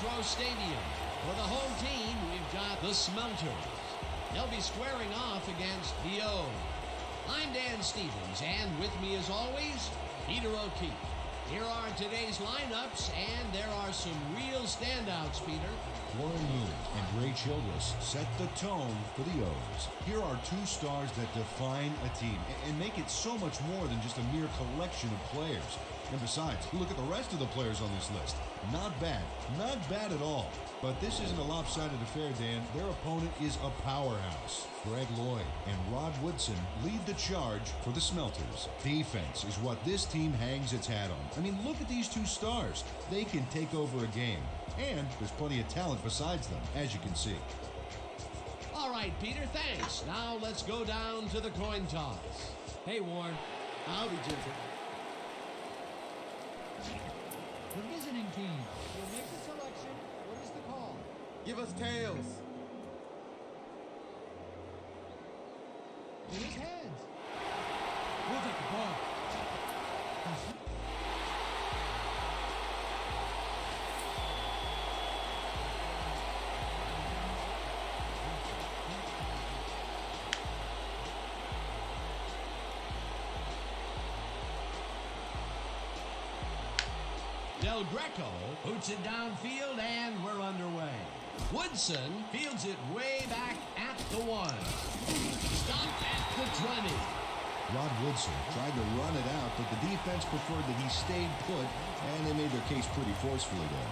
Metro Stadium. For the home team, we've got the Smelters. They'll be squaring off against the O's. I'm Dan Stevens, and with me as always, Peter O'Keefe. Here are today's lineups, and there are some real standouts, Peter. Warren Moon and Ray Childress set the tone for the O's. Here are two stars that define a team and make it so much more than just a mere collection of players. And besides, look at the rest of the players on this list. Not bad at all. But this isn't a lopsided affair, Dan. Their opponent is a powerhouse. Greg Lloyd and Rod Woodson lead the charge for the Smelters. Defense is what this team hangs its hat on. I mean, look at these two stars. They can take over a game. And there's plenty of talent besides them, as you can see. All right, Peter, thanks. Now let's go down to the coin toss. Hey, Warren. Howdy, Ginger. The visiting team will make the selection. What is the call? Give us tails. It is heads. We'll take the ball. Del Greco boots it downfield, and we're underway. Woodson fields it way back at the 1. Stopped at the 20. Rod Woodson tried to run it out, but the defense preferred that he stayed put, and they made their case pretty forcefully there.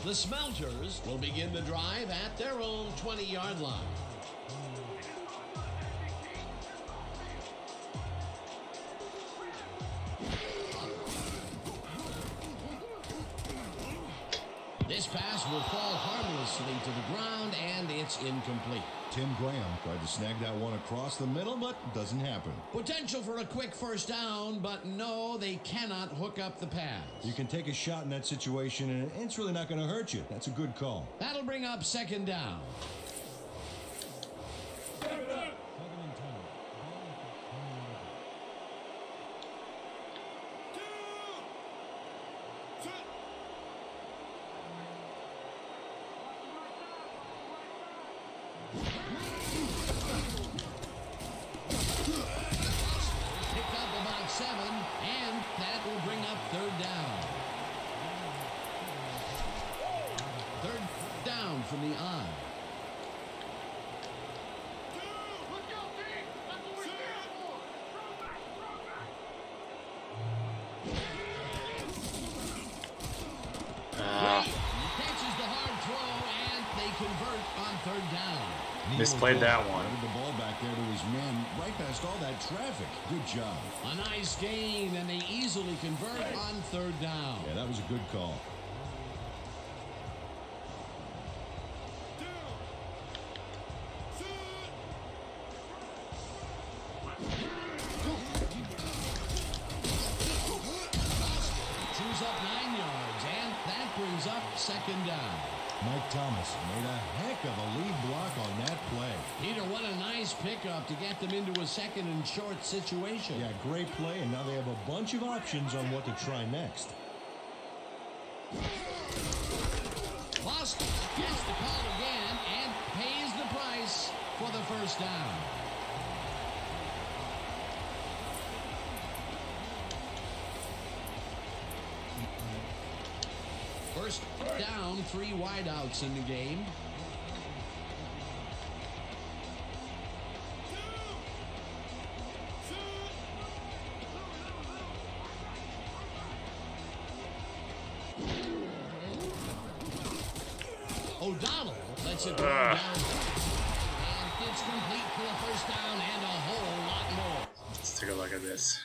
The Smelters will begin the drive at their own 20-yard line. This pass will fall harmlessly to the ground, and it's incomplete. Tim Graham tried to snag that one across the middle, but doesn't happen. Potential for a quick first down, but no, they cannot hook up the pass. You can take a shot in that situation, and it's really not going to hurt you. That's a good call. That'll bring up second down. Picked up about 7, and that will bring up third down. Third down from the I. Catches the hard throw, and they convert on third down. Misplayed that one. The ball back there to his man, right past all that traffic. Good job. A nice gain, and they easily convert on third down. Yeah, that was a good call. Chews up 9 yards, and that brings up second down. Mike Thomas made a heck of a lead block on that play. Peter, what a nice pickup to get them into a second and short situation. Yeah, great play, and now they have a bunch of options on what to try next. Boston gets the call again and pays the price for the first down. First down, 3 wideouts in the game. O'Donnell lets it go down. And it's complete for a first down and a whole lot more. Let's take a look at this.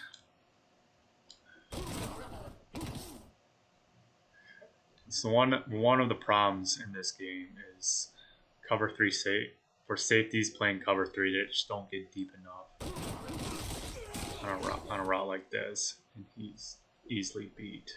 So one of the problems in this game is cover 3 for safeties playing cover 3. They just don't get deep enough on a route like this, and he's easily beat.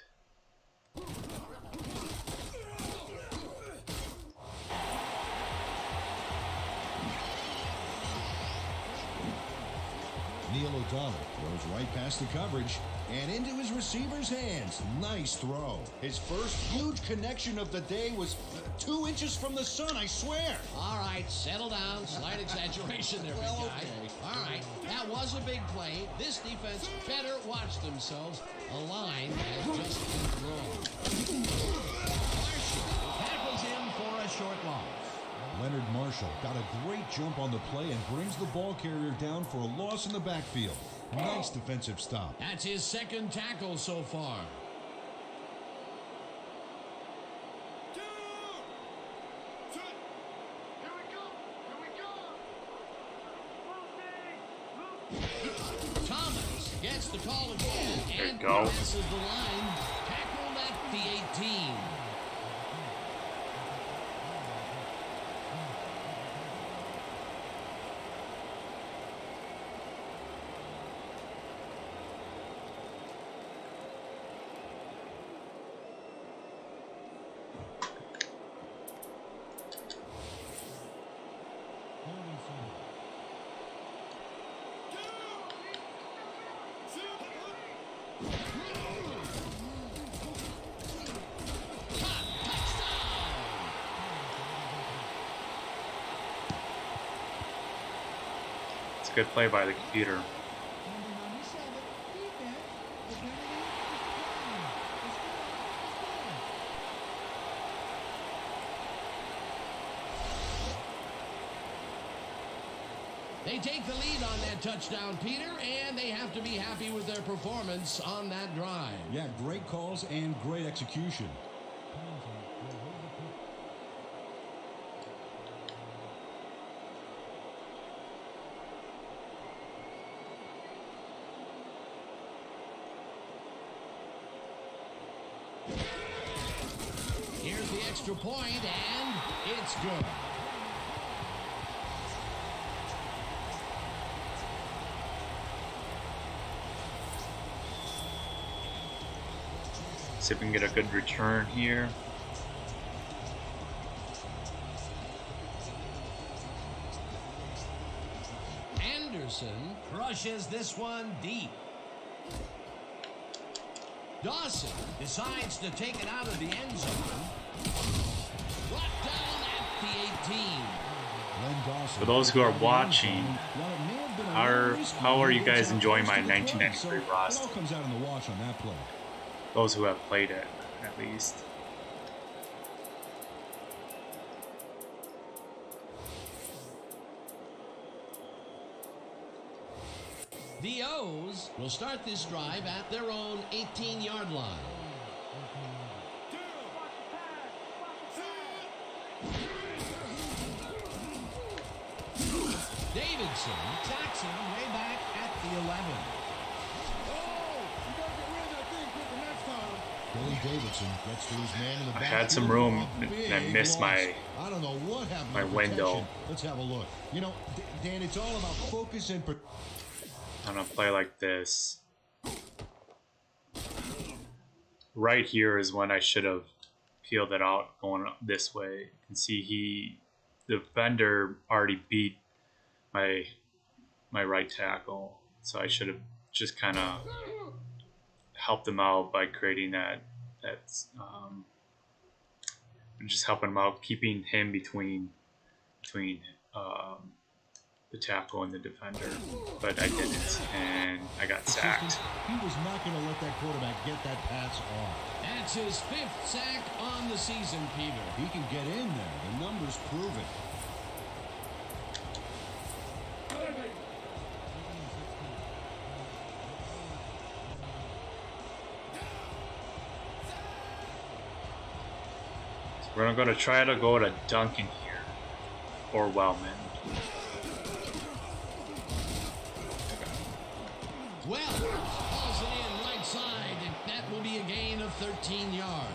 Neil O'Donnell throws right past the coverage and into his receiver's hands. Nice throw. His first huge connection of the day was 2 inches from the sun, I swear. All right, settle down. Slight exaggeration there, big guy. All right, that was a big play. This defense better watch themselves. A line has just been thrown. Marshall tackles him for a short loss. Leonard Marshall got a great jump on the play and brings the ball carrier down for a loss in the backfield. Nice defensive stop. That's his second tackle so far. Thomas gets the call again and passes the line. Tackled at the 18. It's a good play by the computer. They take the lead on that touchdown, Peter, and they have to be happy with their performance on that drive. Yeah, great calls and great execution. Here's the extra point, and it's good. See if we can get a good return here. Anderson crushes this one deep. Dawson decides to take it out of the end zone. Brought down at the 18. For those who are watching, how are you guys enjoying my 1993 roster? Comes out in the wash on that play. Those who have played it, at least. The O's will start this drive at their own 18-yard line. Davidson sacks him way back at the 11. Billy Davidson gets to his man in the back. I had some room and I missed my I don't know what happened my to window. protection. Let's have a look. You know, Dan, it's all about focus and I'm gonna play like this. Right here is when I should have peeled it out going this way. You can see the defender already beat my right tackle, so I should have just kind of helped him out by creating just helping him out, keeping him between the tackle and the defender, but I didn't, and I got sacked. He was not going to let that quarterback get that pass off. That's his 5th sack on the season, Peter. He can get in there. The numbers prove it. So we're going to try to go to Duncan here, or Wellman. Well, hauls it in right side, and that will be a gain of 13 yards.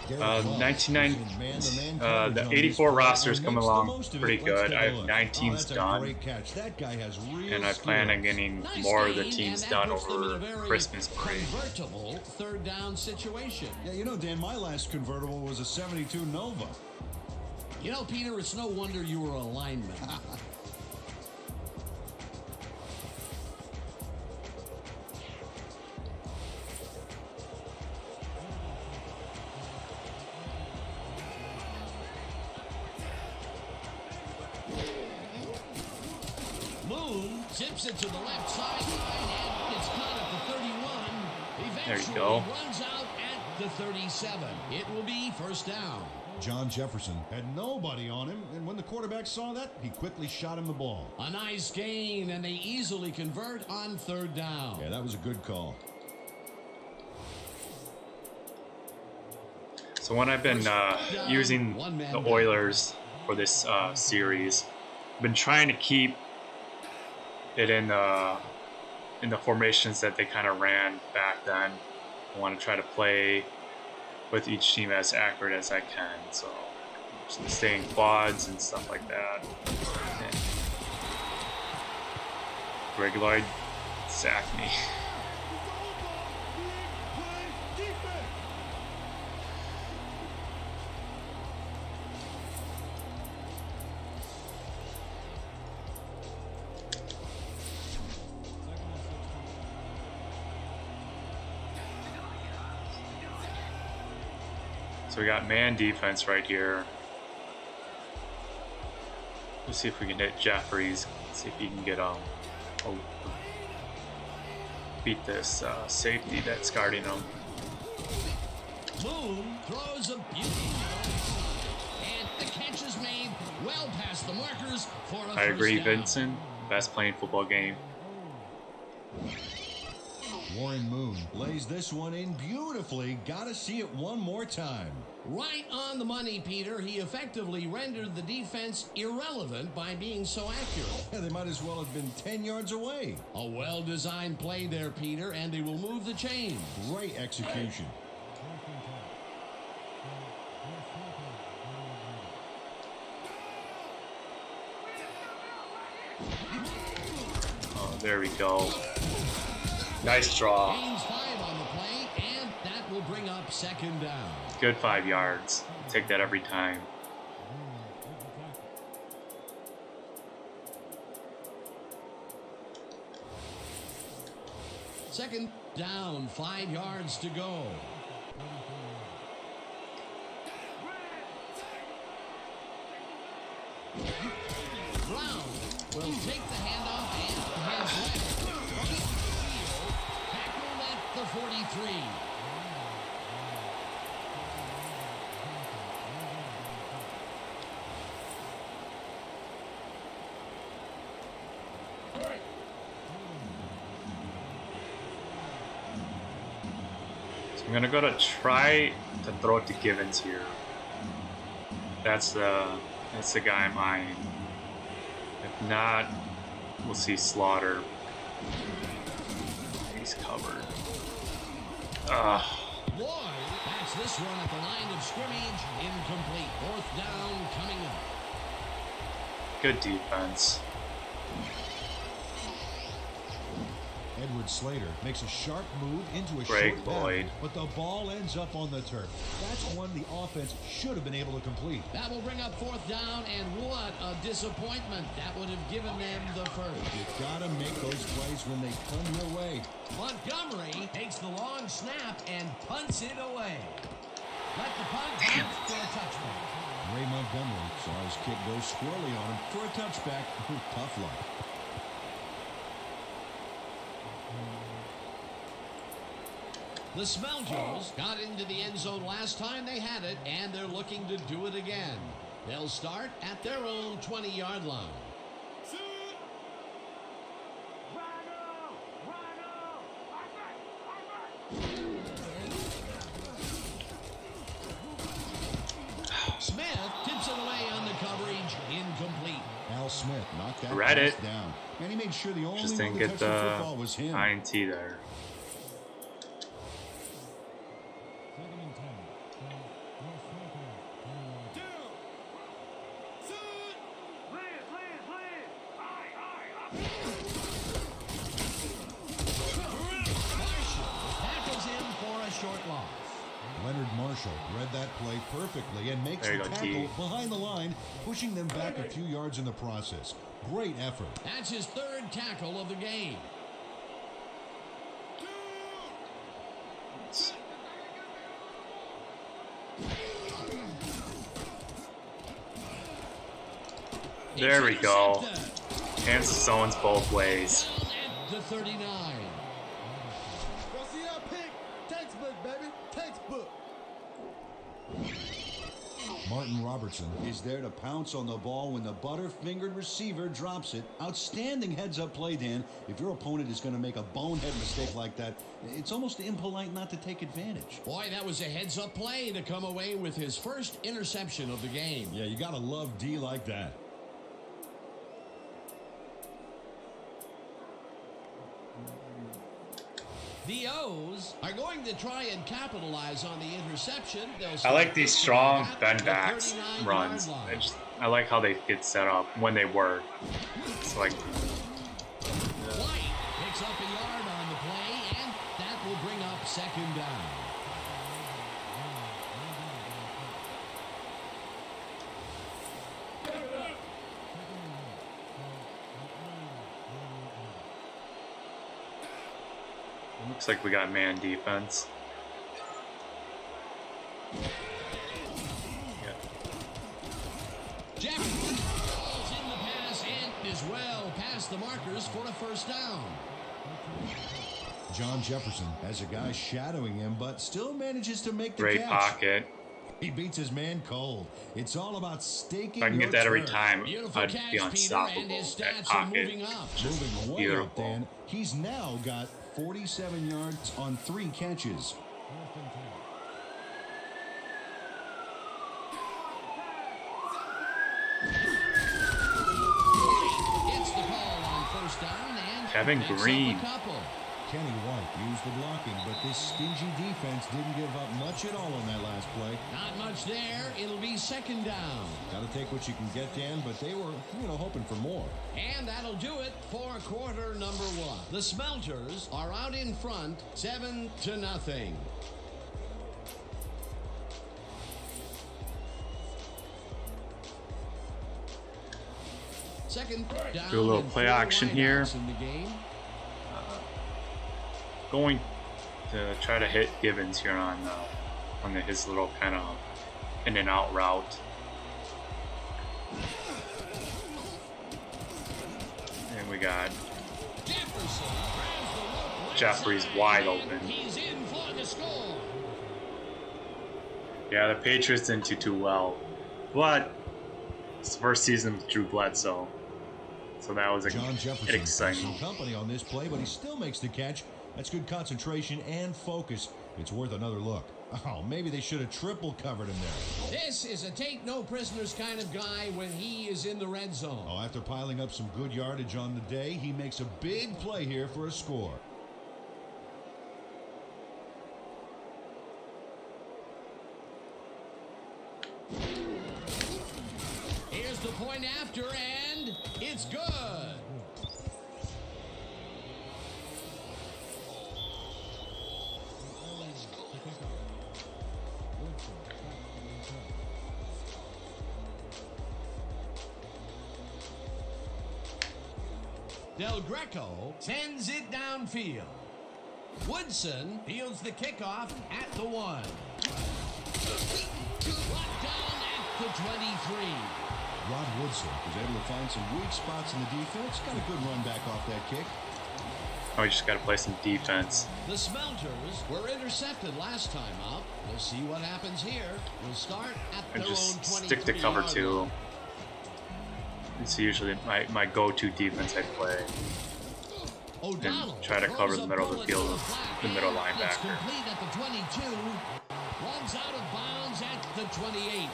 1990, the 84 roster is coming along pretty good. I have 9 teams done, and I plan on getting more of the teams done over Christmas break. Convertible 3rd down situation. Yeah, you know, Dan, my last convertible was a 72 Nova. You know, Peter, it's no wonder you were a lineman. Zips it to the left sideline, and it's caught at the 31. There you Eventually go. runs out at the 37. It will be first down. John Jefferson had nobody on him, and when the quarterback saw that, he quickly shot him the ball. A nice gain, and they easily convert on third down. Yeah, that was a good call. So when I've been using the Oilers for this series, I've been trying to keep it in the formations that they kind of ran back then. I want to try to play with each team as accurate as I can, so just staying quads and stuff like that. And Greg Lloyd sacked me. So we got man defense right here. Let's see if we can hit Jeffries. See if he can get beat this safety that's guarding him. Moon throws a beauty. And the catch is made well past the markers for a I agree, first down. Vincent. Best playing football game. Warren Moon lays this one in beautifully. Got to see it one more time. Right on the money, Peter. He effectively rendered the defense irrelevant by being so accurate. Yeah, they might as well have been 10 yards away. A well-designed play there, Peter, and they will move the chains. Great execution. Oh, there we go. Nice draw. Gains 5 on the play, and that will bring up second down. Good 5 yards. Take that every time. Second down, 5 yards to go. Brown will take the handoff and hands left. Right field, tackled at the 43. So I'm gonna go to try to throw it to Givens here. That's the guy I'm eyeing. If not, we'll see Slaughter. He's covered. Lloyd backs this one at the line of scrimmage. Incomplete. Fourth down coming up. Good defense. Edward Slater makes a sharp move into a Greg short battle, Lloyd. but the ball ends up on the turf. That's one the offense should have been able to complete. That will bring up fourth down, and what a disappointment. That would have given them the first. You've got to make those plays when they come your way. Montgomery takes the long snap and punts it away. Let the punt bounce for a touchback. Ray Montgomery saw his kick go squirrely on him for a touchback. Tough luck. The Smelters got into the end zone last time they had it, and they're looking to do it again. They'll start at their own 20-yard line. Smith tips it away on the coverage. Incomplete. Al Smith knocked that Read pass it. down. And he made sure the only Just one didn't to get touch the the football was him. INT there. Tackles him for a short loss. Leonard Marshall read that play perfectly and makes There the you go, tackle T. behind the line, pushing them back a few yards in the process. Great effort. That's his third tackle of the game. There we go. Intercepted. Kansas owns both ways. Down at the 39. Well, see that pick? Textbook, baby. Textbook. Martin Robertson is there to pounce on the ball when the butter-fingered receiver drops it. Outstanding heads-up play, Dan. If your opponent is going to make a bonehead mistake like that, it's almost impolite not to take advantage. Boy, that was a heads-up play to come away with his first interception of the game. Yeah, you got to love D like that. The O's are going to try and capitalize on the interception. I like these strong bend backs runs. I like how they get set up when they work. It's like White picks up a yard on the play, and that will bring up second down. looks like we got man defense. Jefferson falls in the pass and is well past the markers for a first down. John Jefferson has a guy shadowing him, but still manages to make the Great catch. pocket. He beats his man cold. It's all about staking. If I can your get that every turn. time, Beautiful I'd catch, be Peter, unstoppable. and his That stats are pocket. moving up. Moving way Beautiful. up, Dan. He's now got 47 yards on 3 catches. Gets the call on first down and Kevin picks up a Green. couple. Kenny White used the blocking, but this stingy defense didn't give up much at all on that last play. Not much there. It'll be second down. Got to take what you can get, Dan, but they were, hoping for more. And that'll do it for quarter number 1. The Smelters are out in front, 7-0. Second down. Do a little and play 4 action here. wideouts in the game. Going to try to hit Gibbons here on his little kind of in and out route. And we got Jefferson grabs the rope right Jeffrey's side, wide and open. He's in for the score. Yeah, the Patriots didn't do too well, but it's the first season with Drew Bledsoe, so that was John Jefferson has exciting. some company on this play, but he still makes the catch. That's good concentration and focus. It's worth another look. Oh, maybe they should have triple covered him there. This is a take no prisoners kind of guy when he is in the red zone. Oh, after piling up some good yardage on the day, he makes a big play here for a score. Here's the point after, and it's good. Del Greco sends it downfield. Woodson fields the kickoff at the 1. Brought down at the 23. Rod Woodson was able to find some weak spots in the defense. Got a good run back off that kick. Oh, we just got to play some defense. The Smelters were intercepted last time out. We'll see what happens here. We'll start at And their just own 23 stick to cover yard 2. line. It's usually my go-to defense I play. O'Donnell try to throws cover a the middle of the bullet field to with flat, the middle and it's linebacker. complete at the 22. Runs out of bounds at the 28.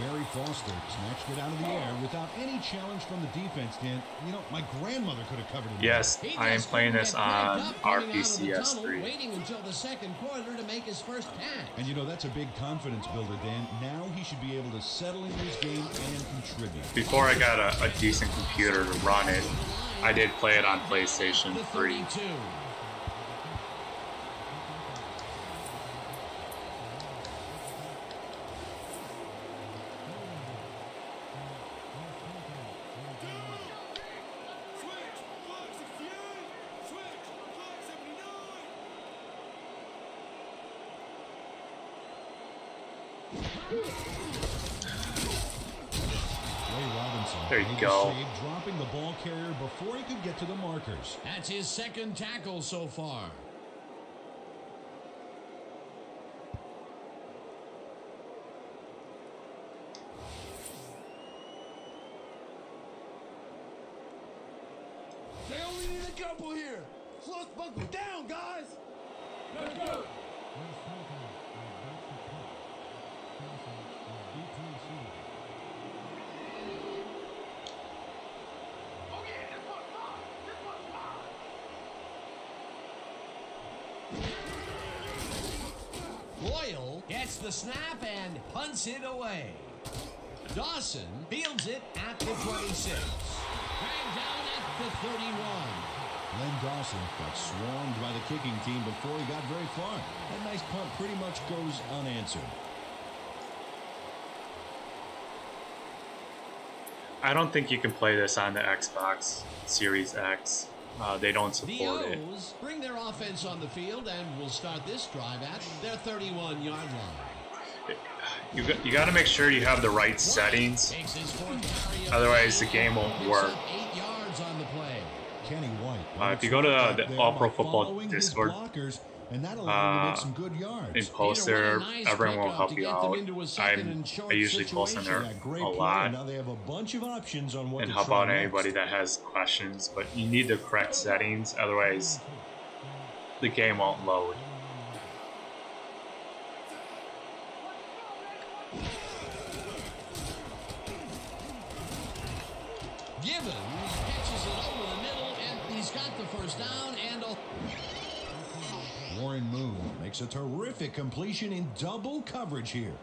Barry Foster snatched it out of the air without any challenge from the defense, Dan. My grandmother could have covered him. Yes, He I am just playing couldn't this get back on up coming out of the RPCS tunnel, 3. waiting until the second quarter to make his first pass. And that's a big confidence builder, Dan. Now he should be able to settle into his game and contribute. Before I got a decent computer to run it, I did play it on PlayStation The 3. 32. Ray Robinson There you Made the go. save, dropping the ball carrier before he could get to the markers. That's his second tackle so far. They only need a couple here. Flush buckle down, guys. Let's go. Boyle gets the snap and punts it away. Dawson fields it at the 26. Dragged down at the 31. Len Dawson got swarmed by the kicking team before he got very far. That nice punt pretty much goes unanswered. I don't think you can play this on the Xbox Series X. They don't The support it. O's bring their offense on the field and will start this drive at their 31-yard line. You got to make sure you have the right settings. Takes his fourth carry of Otherwise, the game, game won't picks work. up 8 yards on the play. Kenny White. If you go to the there All by Pro Football following his Discord, blockers, and that allowed him to make some good yards. in post Peter, there, what a nice everyone will pickup help to you get them out. into a second and I short usually post in there Yeah, great a play. lot Now they have a bunch of options on what and to help try out next. anybody that has questions, but you need the correct settings, otherwise the game won't load. Gibbons catches it over the middle, and he's got the first down and a... Warren Moon makes a terrific completion in double coverage here.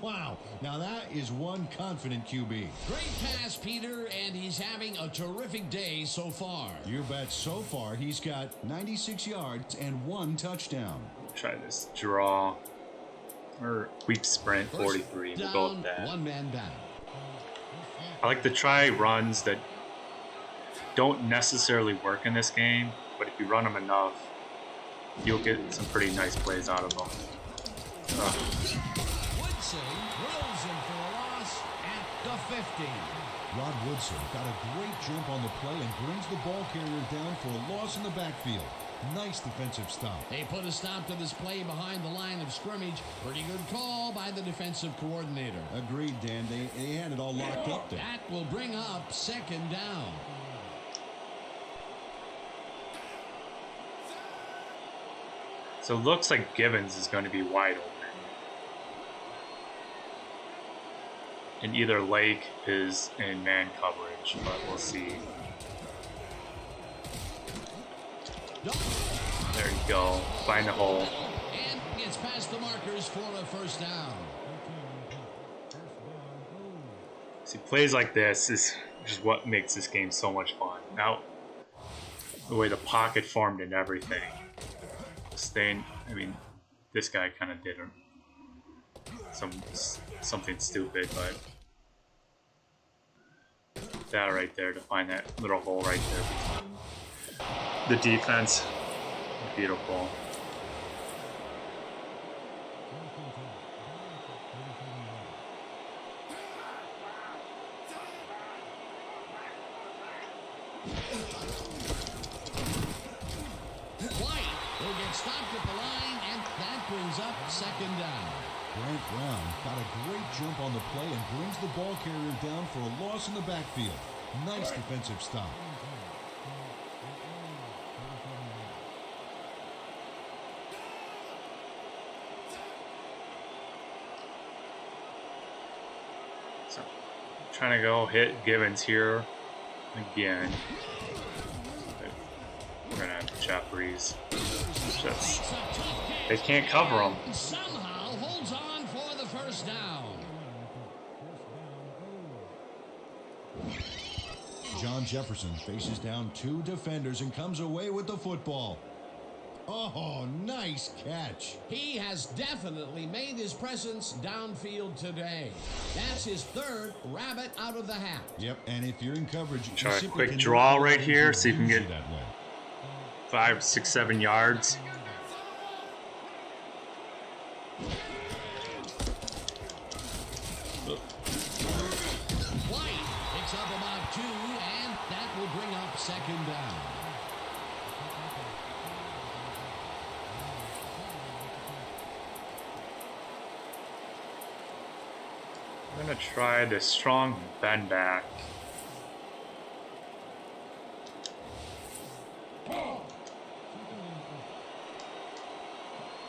Wow, now that is one confident QB. Great pass, Peter, and he's having a terrific day so far. You bet so far he's got 96 yards and 1 touchdown. Try this draw or quick sprint First 43. We'll down, go with that. one man down. I like to try runs that don't necessarily work in this game, but if you run them enough, you'll get some pretty nice plays out of them. Woodson drills him for a loss at the 50. Rod Woodson got a great jump on the play and brings the ball carrier down for a loss in the backfield. Nice defensive stop. They put a stop to this play behind the line of scrimmage. Pretty good call by the defensive coordinator. Agreed, Dan. They had it all locked up there. That will bring up second down. So it looks like Gibbons is going to be wide open. And either Lake is in man coverage, but we'll see. There you go. Find the hole. And gets past the markers for a first down. See, plays like this is just what makes this game so much fun. Now, the way the pocket formed and everything. Staying, I mean, this guy kind of did something stupid, but that right there to find that little hole right there. The defense, beautiful. White will get stopped at the line, and that brings up second down. Grant Brown got a great jump on the play and brings the ball carrier down for a loss in the backfield. Nice defensive stop. So, trying to go hit Gibbons here again. We're gonna have Jeffries. Just, they can't cover him. Somehow holds on for the first down. John Jefferson faces down 2 defenders and comes away with the football. Oh, nice catch. He has definitely made his presence downfield today. That's his third rabbit out of the hat. Yep, and if you're in coverage, Try you a simply quick cannot draw allow right them here, to see if you can abuse get- you that way. 5, 6, 7 yards. White picks up I'm gonna try the strong bend back.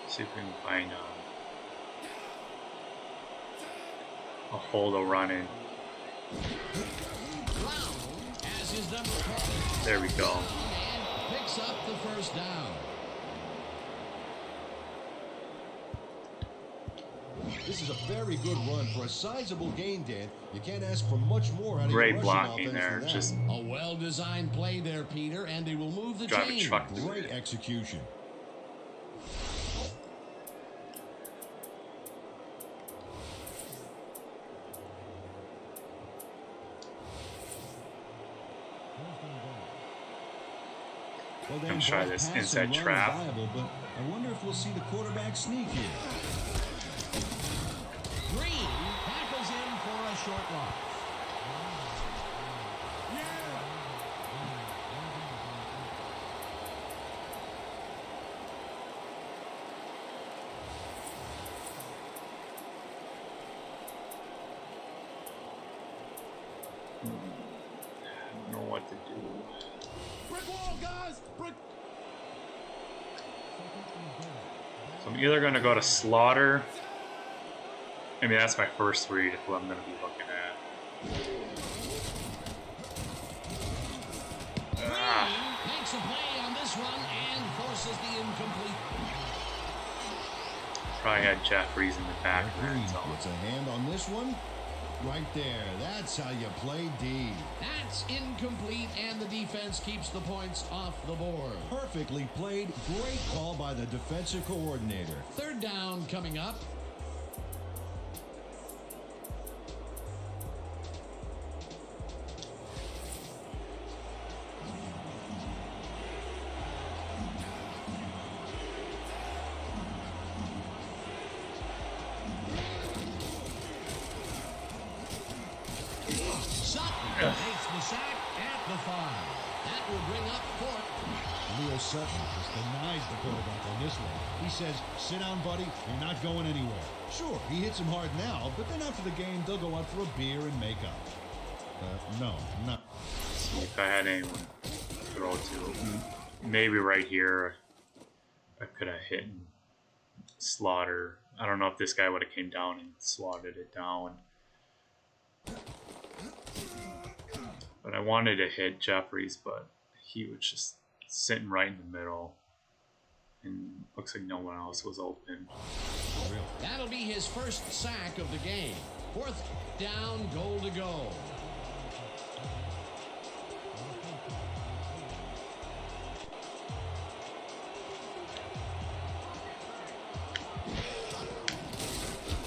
See if we can find a hold a run in. There we go. And picks up the first down. This is a very good run for a sizable gain, Dan. You can't ask for much more out of Great your blocking rushing there. offense Just A well-designed play there, Peter, and they will move the drive a chains. truck through Great it. execution. Well, Dan, Gonna try both this pass inside and run are trap. viable, but I wonder if we'll see the quarterback sneak here. Green tackles in for a short loss. I don't know what to do. Brick wall, guys! Brick. So I'm either gonna go to Slaughter. I mean, that's my first read of who I'm gonna be looking at. Ah, Makes a play on this one and forces the incomplete. probably had Jeffries in the back of Green that zone. gets a hand on this one. Right there. That's how you play D. That's incomplete, and the defense keeps the points off the board. Perfectly played. Great call by the defensive coordinator. Third down coming up. Sutton takes the sack at the 5. That will bring up fourth. Leo Sutton just denies the quarterback on this one. He says, sit down, buddy. You're not going anywhere. Sure, he hits him hard now, but then after the game, they'll go out for a beer and make up. No, not. See if I had anyone to throw to. Maybe right here, I could have hit and Slaughter. I don't know if this guy would have came down and slaughtered it down. But I wanted to hit Jeffries, but he was just sitting right in the middle. And looks like no one else was open. That'll be his first sack of the game. Fourth down, goal to go.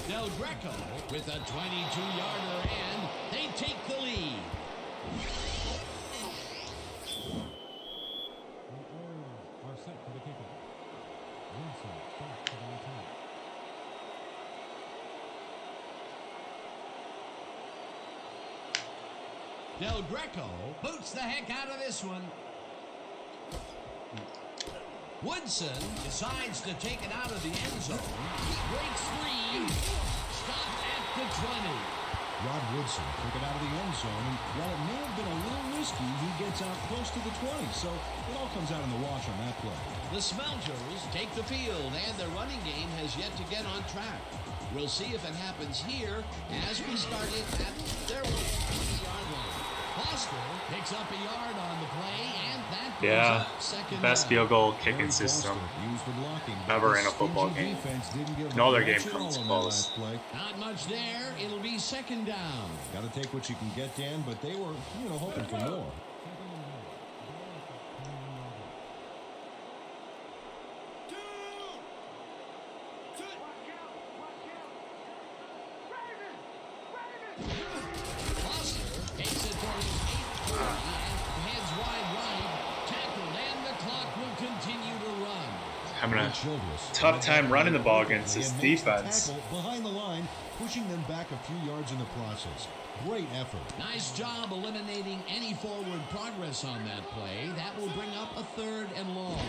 Del Greco with a 22-yarder, and they take the lead. Are set for the kickoff. Wilson back to the attack. Del Greco boots the heck out of this one. Woodson decides to take it out of the end zone. He breaks free. Stopped at the 20. Rod Woodson took it out of the end zone, and while it may have been a little risky, he gets out close to the 20, so it all comes out in the wash on that play. The Smelters take the field, and their running game has yet to get on track. We'll see if it happens here as we start it at their 1-yard line. Foster picks up a yard on the play, and that brings Yeah, up second best down. field goal kicking Barry system Foster used the blocking, but ever the in a football stingy game. defense didn't give No other much game at all comes on that close. last play. Not much there. It'll be second down. Got to take what you can get, Dan, but they were, hoping for more. Foster takes it for his 8th and heads wide right. Tackled, and the clock will continue to run. Having a Childress tough time running the ball against this and makes the defense. tackle behind the line, pushing them back a few yards in the process. Great effort. Nice job eliminating any forward progress on that play. That will bring up a 3rd and long.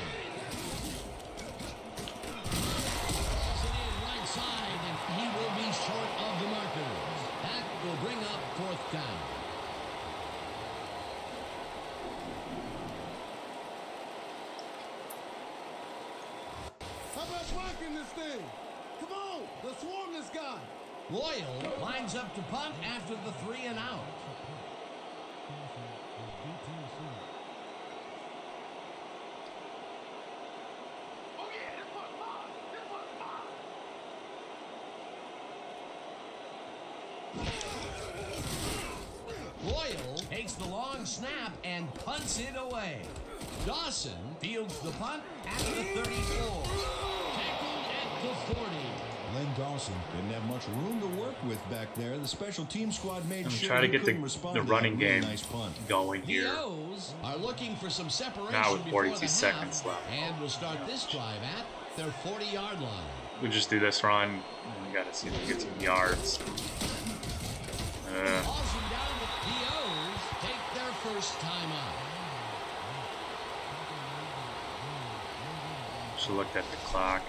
Right side, and he will be short of the markers. That rocking this thing. Come on, let's swarm this guy. Loyal lines up to punt after the 3 and out. Loyal takes the long snap and punts it away. Dawson fields the punt at the 34. Tackled at the 40. Len Dawson didn't have much room to work with back there. The special team squad made sure try to he get couldn't respond the to running that really game nice punt. going The here. O's are looking for some separation Now with before 42 the seconds half, left. and will start this drive at their 40-yard line. We just do this run. We gotta see if we get some yards. Calls him down. The O's take their first time out. Should look at the clock.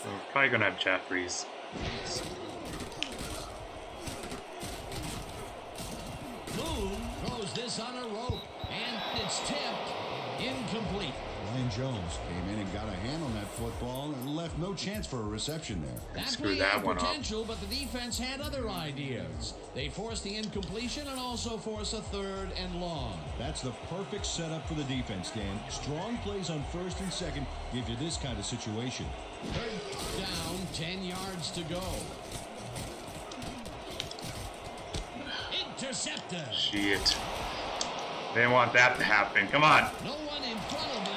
So we're probably gonna have Jeffries. Boone throws this on a rope, and it's tipped. Incomplete. Ryan Jones came in and got a hand on that football and left no chance for a reception there. That Screw play that had one up. potential, but the defense had other ideas. They forced the incompletion and also force a 3rd and long. That's the perfect setup for the defense, Dan. Strong plays on 1st and 2nd give you this kind of situation. 3rd down, 10 yards to go. Intercepted. Shit. They didn't want that to happen. Come on. No one in front of him.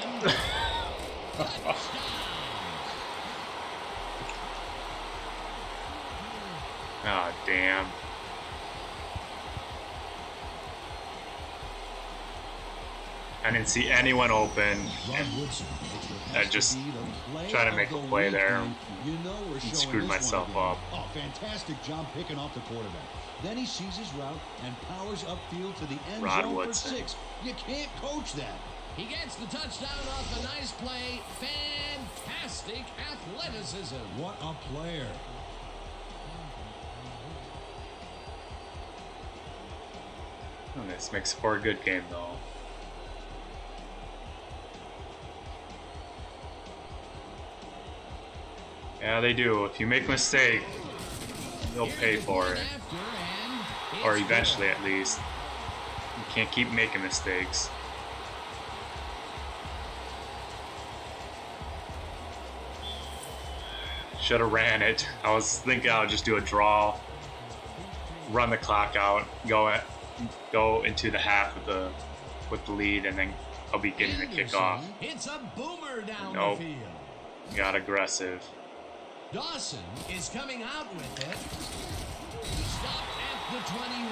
Touchdown. Ah, damn. I didn't see anyone open. Rod Woodson I just tried to make a play there You know we're showing screwed this myself one up. again. Oh, fantastic job picking off the quarterback. Then he sees his route and powers upfield to the end Rod zone Woodson. for 6. You can't coach that. He gets the touchdown off a nice play. Fantastic athleticism. What a player. Oh, this makes for a good game, though. Yeah, they do. If you make a mistake, they'll pay for it. Or eventually, at least. You can't keep making mistakes. Should have ran it. I was thinking I would just do a draw, run the clock out, go into the half with the lead, and then I'll be getting the kickoff. It's a boomer down Nope. the field. Got aggressive. Dawson is coming out with it. Stopped at the 21.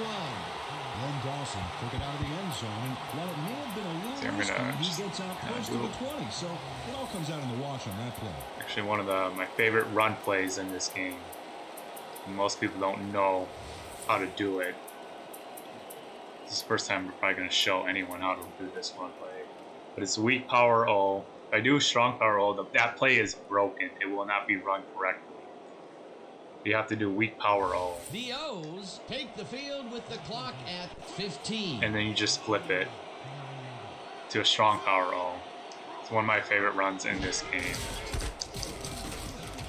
Len Dawson took it out of the end zone, and while it may have been a See, little I'm risky, gonna he just gets out kinda close to do the it. 20. So it all comes out in the wash on that play. Actually, one of my favorite run plays in this game. Most people don't know how to do it. This is the first time we're probably going to show anyone how to do this run play. But it's weak power O. If I do strong power O, that play is broken. It will not be run correctly. You have to do weak power O. The O's take the field with the clock at 15. And then you just flip it to a strong power O. It's one of my favorite runs in this game.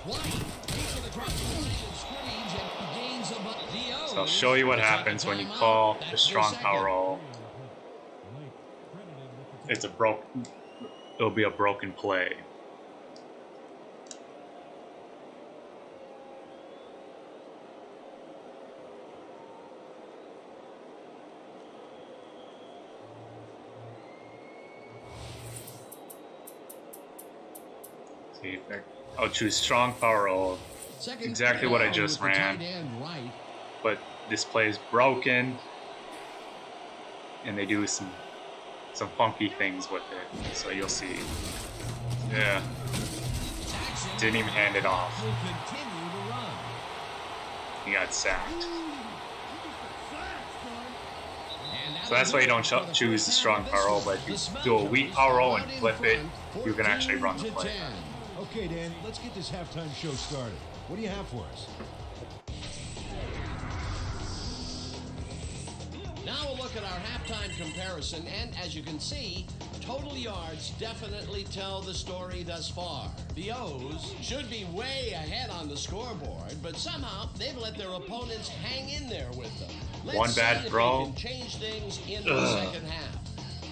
White takes it across the line of scrimmage and gains about the O's. So I'll show you what happens when you call the strong power O. It'll be a broken play. See, I'll choose strong power O. exactly what I just ran. Right. But this play is broken, and they do some funky things with it. So you'll see. Yeah. Didn't even hand it off. Will continue to run. He got sacked. And So that's why you don't choose the strong power roll, but if you do a weak power roll and flip it, you can actually run the play. Okay, Dan, let's get this halftime show started. What do you have for us? Now a look at our halftime comparison, and as you can see, total yards definitely tell the story thus far. The O's should be way ahead on the scoreboard, but somehow they've let their opponents hang in there with them. One bad throw. They can change things in the second half.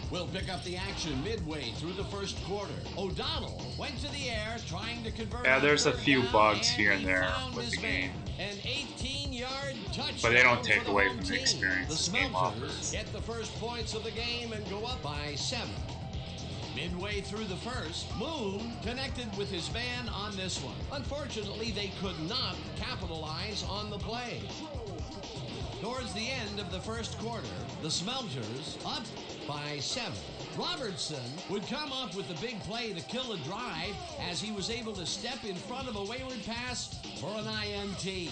We'll pick up the action midway through the first quarter. O'Donnell went to the air trying to convert. Yeah, there's a third few down, bugs and here and he there found with his the game. man. An 18-yard touchdown. But they don't take for the away home from the team. experience The this game Smelters offers. get the first points of the game and go up by 7. Midway through the first, Moon connected with his man on this one. Unfortunately, they could not capitalize on the play. Towards the end of the first quarter, the Smelters up by 7. Robertson would come up with the big play to kill a drive as he was able to step in front of a wayward pass for an INT.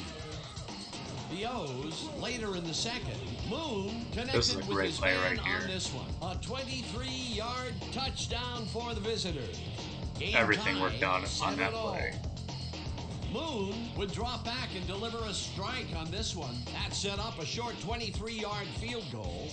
The O's later in the second, Moon connected with great his play man right here. on this one. A 23-yard touchdown for the visitors. Game Everything tie, worked out on that 7-0. play. Moon would drop back and deliver a strike on this one. That set up a short 23-yard field goal.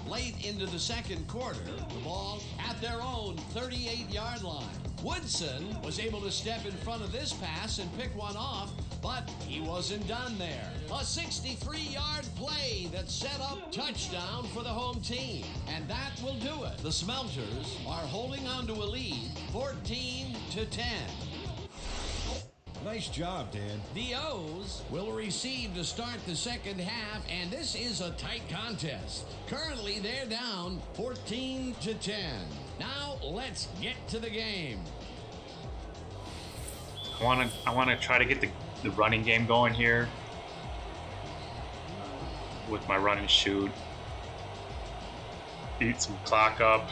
Late into the second quarter, the ball at their own 38-yard line. Woodson was able to step in front of this pass and pick one off, but he wasn't done there. A 63-yard play that set up touchdown for the home team. And that will do it. The Smelters are holding on to a lead, 14-10. Nice job, Dan. The O's will receive to start the second half, and this is a tight contest. Currently, they're down 14-10. Now, let's get to the game. I want to try to get the running game going here with my run and shoot. Beat some clock up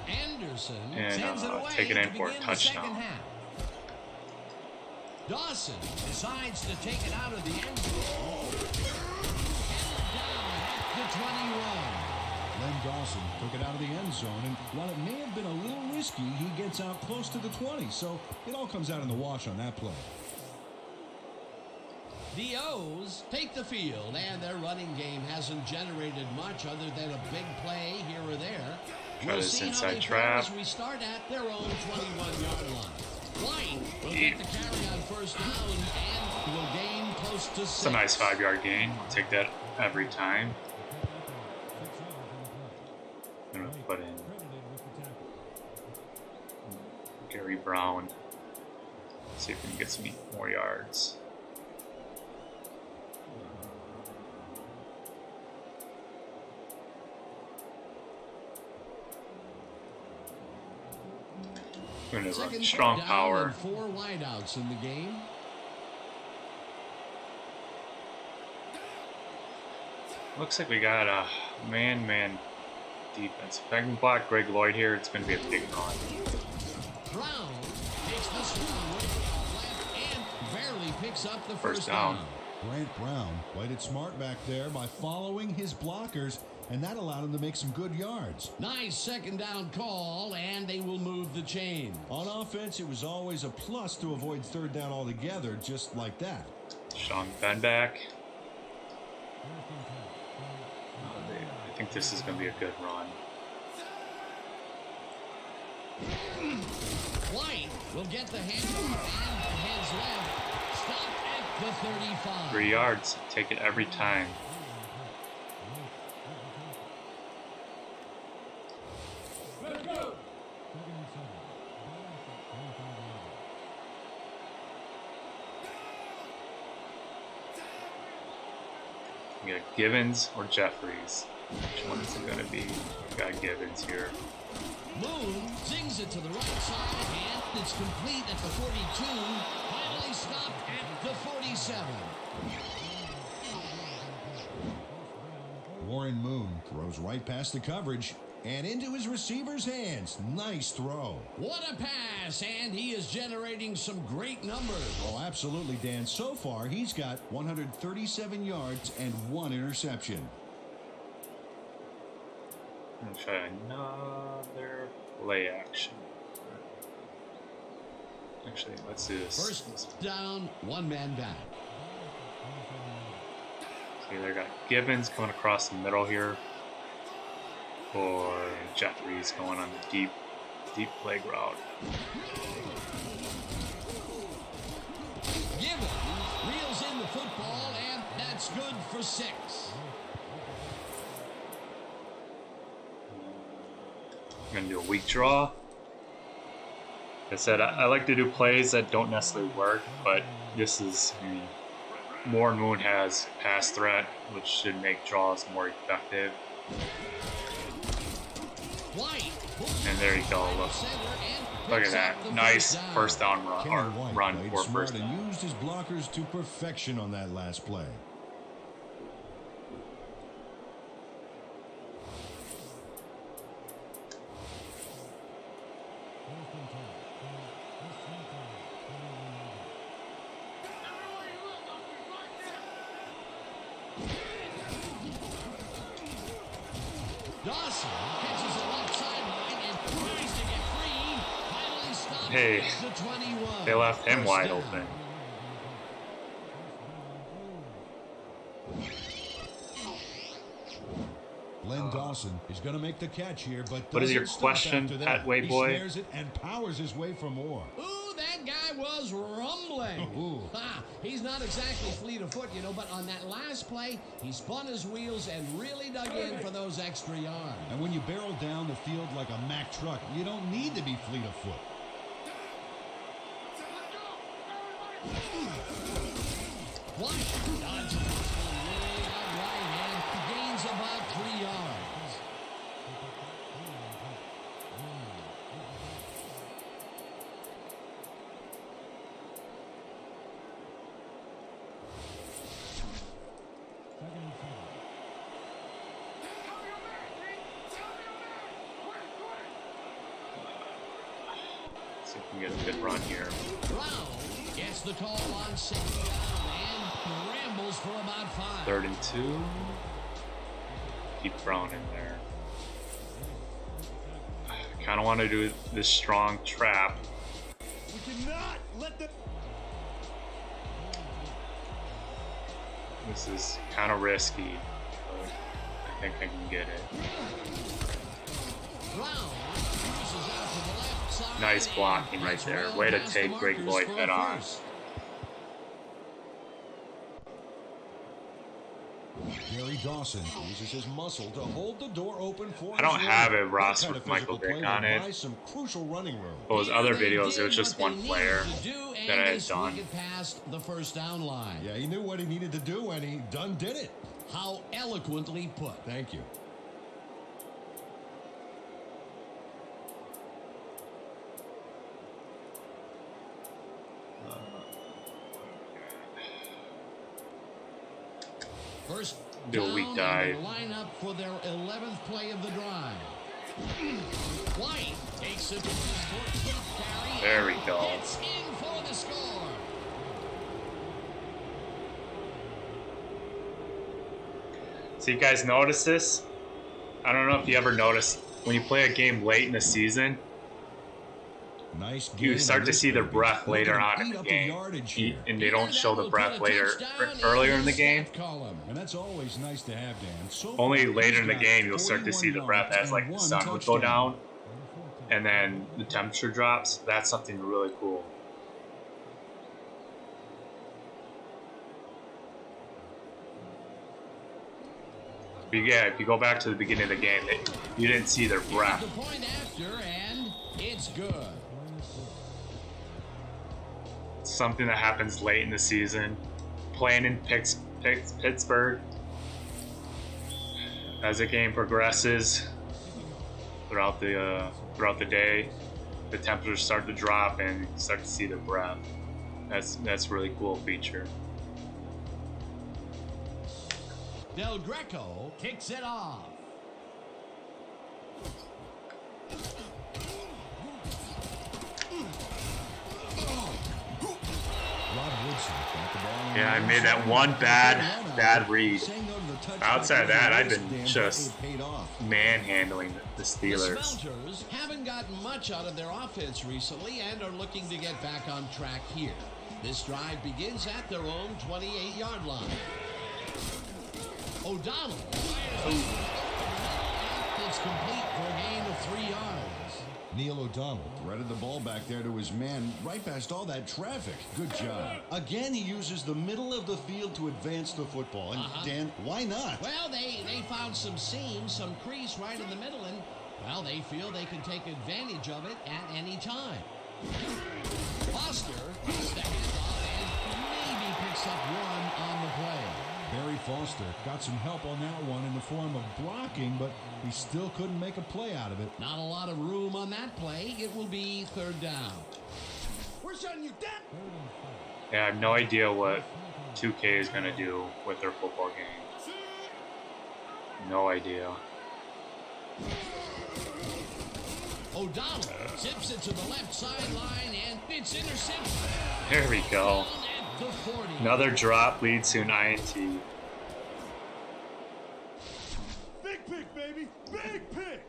Anderson and sends it away take it in to for a begin the second touchdown. half. Dawson decides to take it out of the end zone. And down at the 21. Len Dawson took it out of the end zone, and while it may have been a little risky, he gets out close to the 20, so it all comes out in the wash on that play. The O's take the field, and their running game hasn't generated much other than a big play here or there. Try this see how inside they trap. fare as we start at their own 21-yard line. White will get the carry on first down and will gain close to 6. It's a nice 5-yard gain. I'll take that every time. I'm going to put in Gary Brown. See if we can get some more yards. We're going to run strong power. 4 wideouts in the game. Looks like we got a man defense. If I can block Greg Lloyd here, it's going to be a big run. Brown takes this one with left and barely picks up the First down. Grant Brown played it smart back there by following his blockers, and that allowed him to make some good yards. Nice second down call, and they will move the chain. On offense, it was always a plus to avoid third down altogether, just like that. Sean Ben back. I think this is going to be a good run. White will get the handoff and hands left. Stop at the 35. 3 yards. Take it every time. We got Givens or Jeffries. Which one is it going to be? We got Givens here. Moon zings it to the right side, and it's complete at the 42. Finally stopped at the 47. Warren Moon throws right past the coverage and into his receiver's hands. Nice throw. What a pass, and he is generating some great numbers. Oh, absolutely, Dan. So far, he's got 137 yards and 1 interception. I'm going to try another play action. Actually, let's do this. First down, one man back. See, they got Gibbons coming across the middle here. Or Jeffries going on the deep leg route. Gibbons reels in the football, and that's good for 6. I'm going to do a weak draw. Like I said, I like to do plays that don't necessarily work, but this is, I mean, Warren Moon has pass threat, which should make draws more effective. And there you go. Look at that. Nice first down run, or run for first down. And used his blockers to perfection on that last play. Dawson catches it left sideline and tries to get free. Finally stops Hey, at the 21. they left him First wide down. open. Len Dawson is going to make the catch here, but What is your doesn't stop question, after that. Pat Way He Boy? snares it and powers his way for more. Ooh, that guy was rumbling. Ooh. Ha, he's not exactly fleet of foot, you know, but on that last play, he spun his wheels and really dug in for those extra yards. And when you barrel down the field like a Mack truck, you don't need to be fleet of foot. What? Dodges way out right and gains about 3 yards. See if we can get a good run here. Brown gets the call on second down and rambles for about 5. 3rd and 2. Keep Brown in there. I kind of want to do this strong trap. We cannot let the... This is kind of risky, but I think I can get it. Brown crosses out to the left side. Nice blocking and right gets there. well Way to past take the Greg markers Boyd for a head on. first. Gary Dawson uses his muscle to hold the door open for I don't his have runner. a roster That with kind of Michael physical Vick play on will it. buy some crucial running room. Those other They videos, it was did just what one they player needed to do, that I and had this done. will get past the first down line. Yeah, he knew what he needed to do, and he done did it. How eloquently put. Thank you. First Do a weak down, dive. and they line up for their 11th play of the drive. White takes it to his 14th carry. There we go. Gets in for the score. So you guys notice this? I don't know if you ever noticed when you play a game late in the season, Nice you gain start on to this see their baby. breath Looking later to on in eat the up game, yardage here. and they don't show the breath later earlier in the game. And that's always nice to have, Dan. So Only far, later he's in the got game you'll start to 41 see the breath yards as like and the 1 sun would go touchdown. down, and then the temperature drops. That's something really cool. But yeah, if you go back to the beginning of the game, you didn't see their breath. The point after, and it's good. Something that happens late in the season. Playing in Pittsburgh, as the game progresses throughout the day, the temperatures start to drop and you start to see the breath. That's a really cool feature. Del Greco kicks it off. Yeah, I made that one bad read. Outside of that, I've been just manhandling the The Steelers. Smelters haven't gotten much out of their offense recently and are looking to get back on track here. This drive begins at their own 28-yard line. O'Donnell fires it's complete for a gain of 3 yards. Neil O'Donnell threaded the ball back there to his man right past all that traffic. Good job. Again, he uses the middle of the field to advance the football. And Dan, why not? Well, they found some seam, some crease right in the middle, and, well, they feel they can take advantage of it at any time. Foster steps off and maybe picks up one on the play. Barry Foster got some help on that one in the form of blocking, but he still couldn't make a play out of it. Not a lot of room on that play. It will be 3rd down. We're shutting you down. Yeah, I have no idea what 2K is going to do with their football game. No idea. O'Donnell zips it to the left sideline, and it's intercepted. There we go. Down at the 40. Another drop leads to an INT. Big pick, baby. Big pick.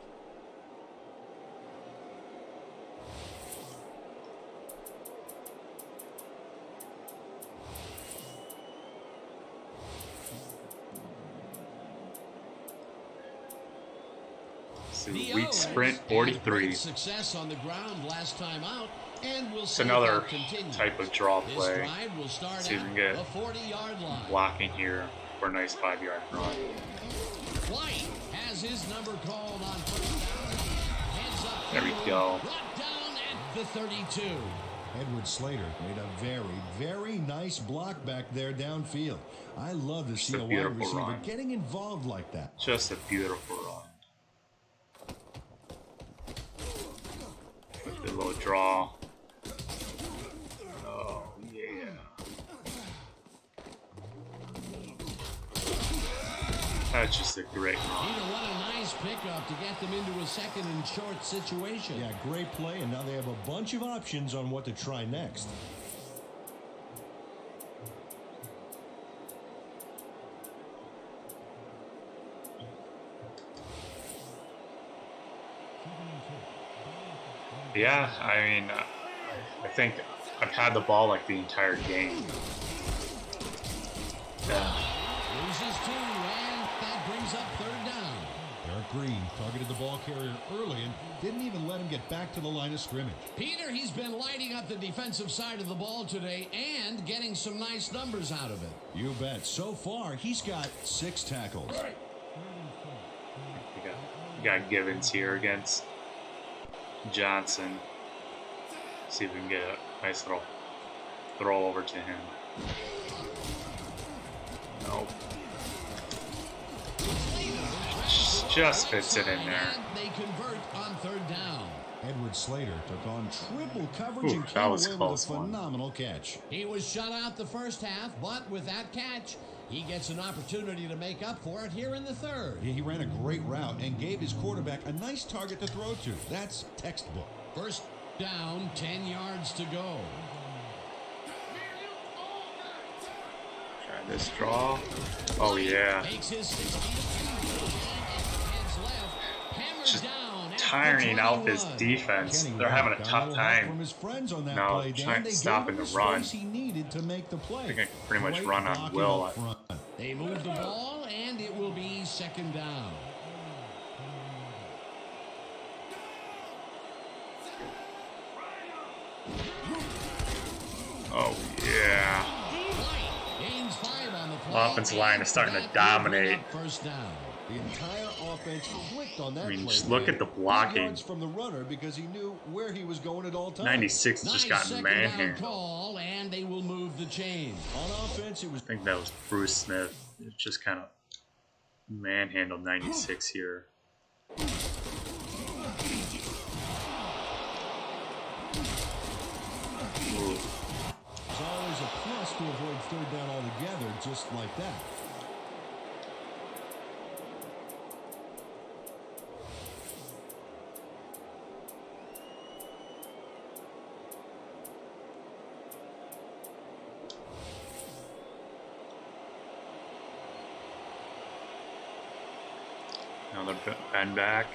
So The weak O's sprint had 43. great success on the ground last time out, and we'll It's see another if that continues. type of draw This play. drive will start See if we at can get the 40-yard line. Blocking here for a nice 5-yard run. White has his number called on first down. Heads up There we field, go. brought down at the 32. Edward Slater made a very, very nice block back there downfield. I love to see a a wide beautiful receiver run. getting involved like that. Just a beautiful run. Good little draw. Oh, yeah. That's just a great run. Peter, what a nice pickup to get them into a 2nd and short situation. Yeah, great play, and now they have a bunch of options on what to try next. Yeah, I mean, I think I've had the ball like the entire game. Loses 2, and that brings up 3rd down. Eric Green targeted the ball carrier early and didn't even let him get back to the line of scrimmage. Peter, he's been lighting up the defensive side of the ball today and getting some nice numbers out of it. You bet. So far, he's got 6 tackles. We got Givens here against Johnson. See if we can get a nice little throw over to him. Nope. Just fits it in there. And they convert on 3rd down. Edward Slater took on triple coverage Ooh, and that came was away with a close one. phenomenal catch. He was shut out the first half, but with that catch, he gets an opportunity to make up for it here in the 3rd. He ran a great route and gave his quarterback a nice target to throw to. That's textbook. First down, 10 yards to go. Try this draw. Oh yeah. Makes his 60 heads left, hammers Just down at the tiring out this 21. defense. Kenny They're White having a got tough little help from time his friends on that now play, Dan. trying They to gave stop him in the the run. space he needed to make the play. I think I can pretty much Great run on blocking Will. up front. They move the ball, and it will be 2nd down. Oh yeah. White gains 5 on the play. Offensive line is starting to That will bring dominate. up First down. The entire offense clicked on that I mean, play. just look Dan. at the 8 blocking. yards from the runner because he knew where he was going at all times. 96 Nice just got 2nd down manhandled. call, and they will move the chain. On offense, it was I think that was Bruce Smith. It just kind of manhandled 96 here. Ooh. So to avoid third down altogether just like that. Another bend back.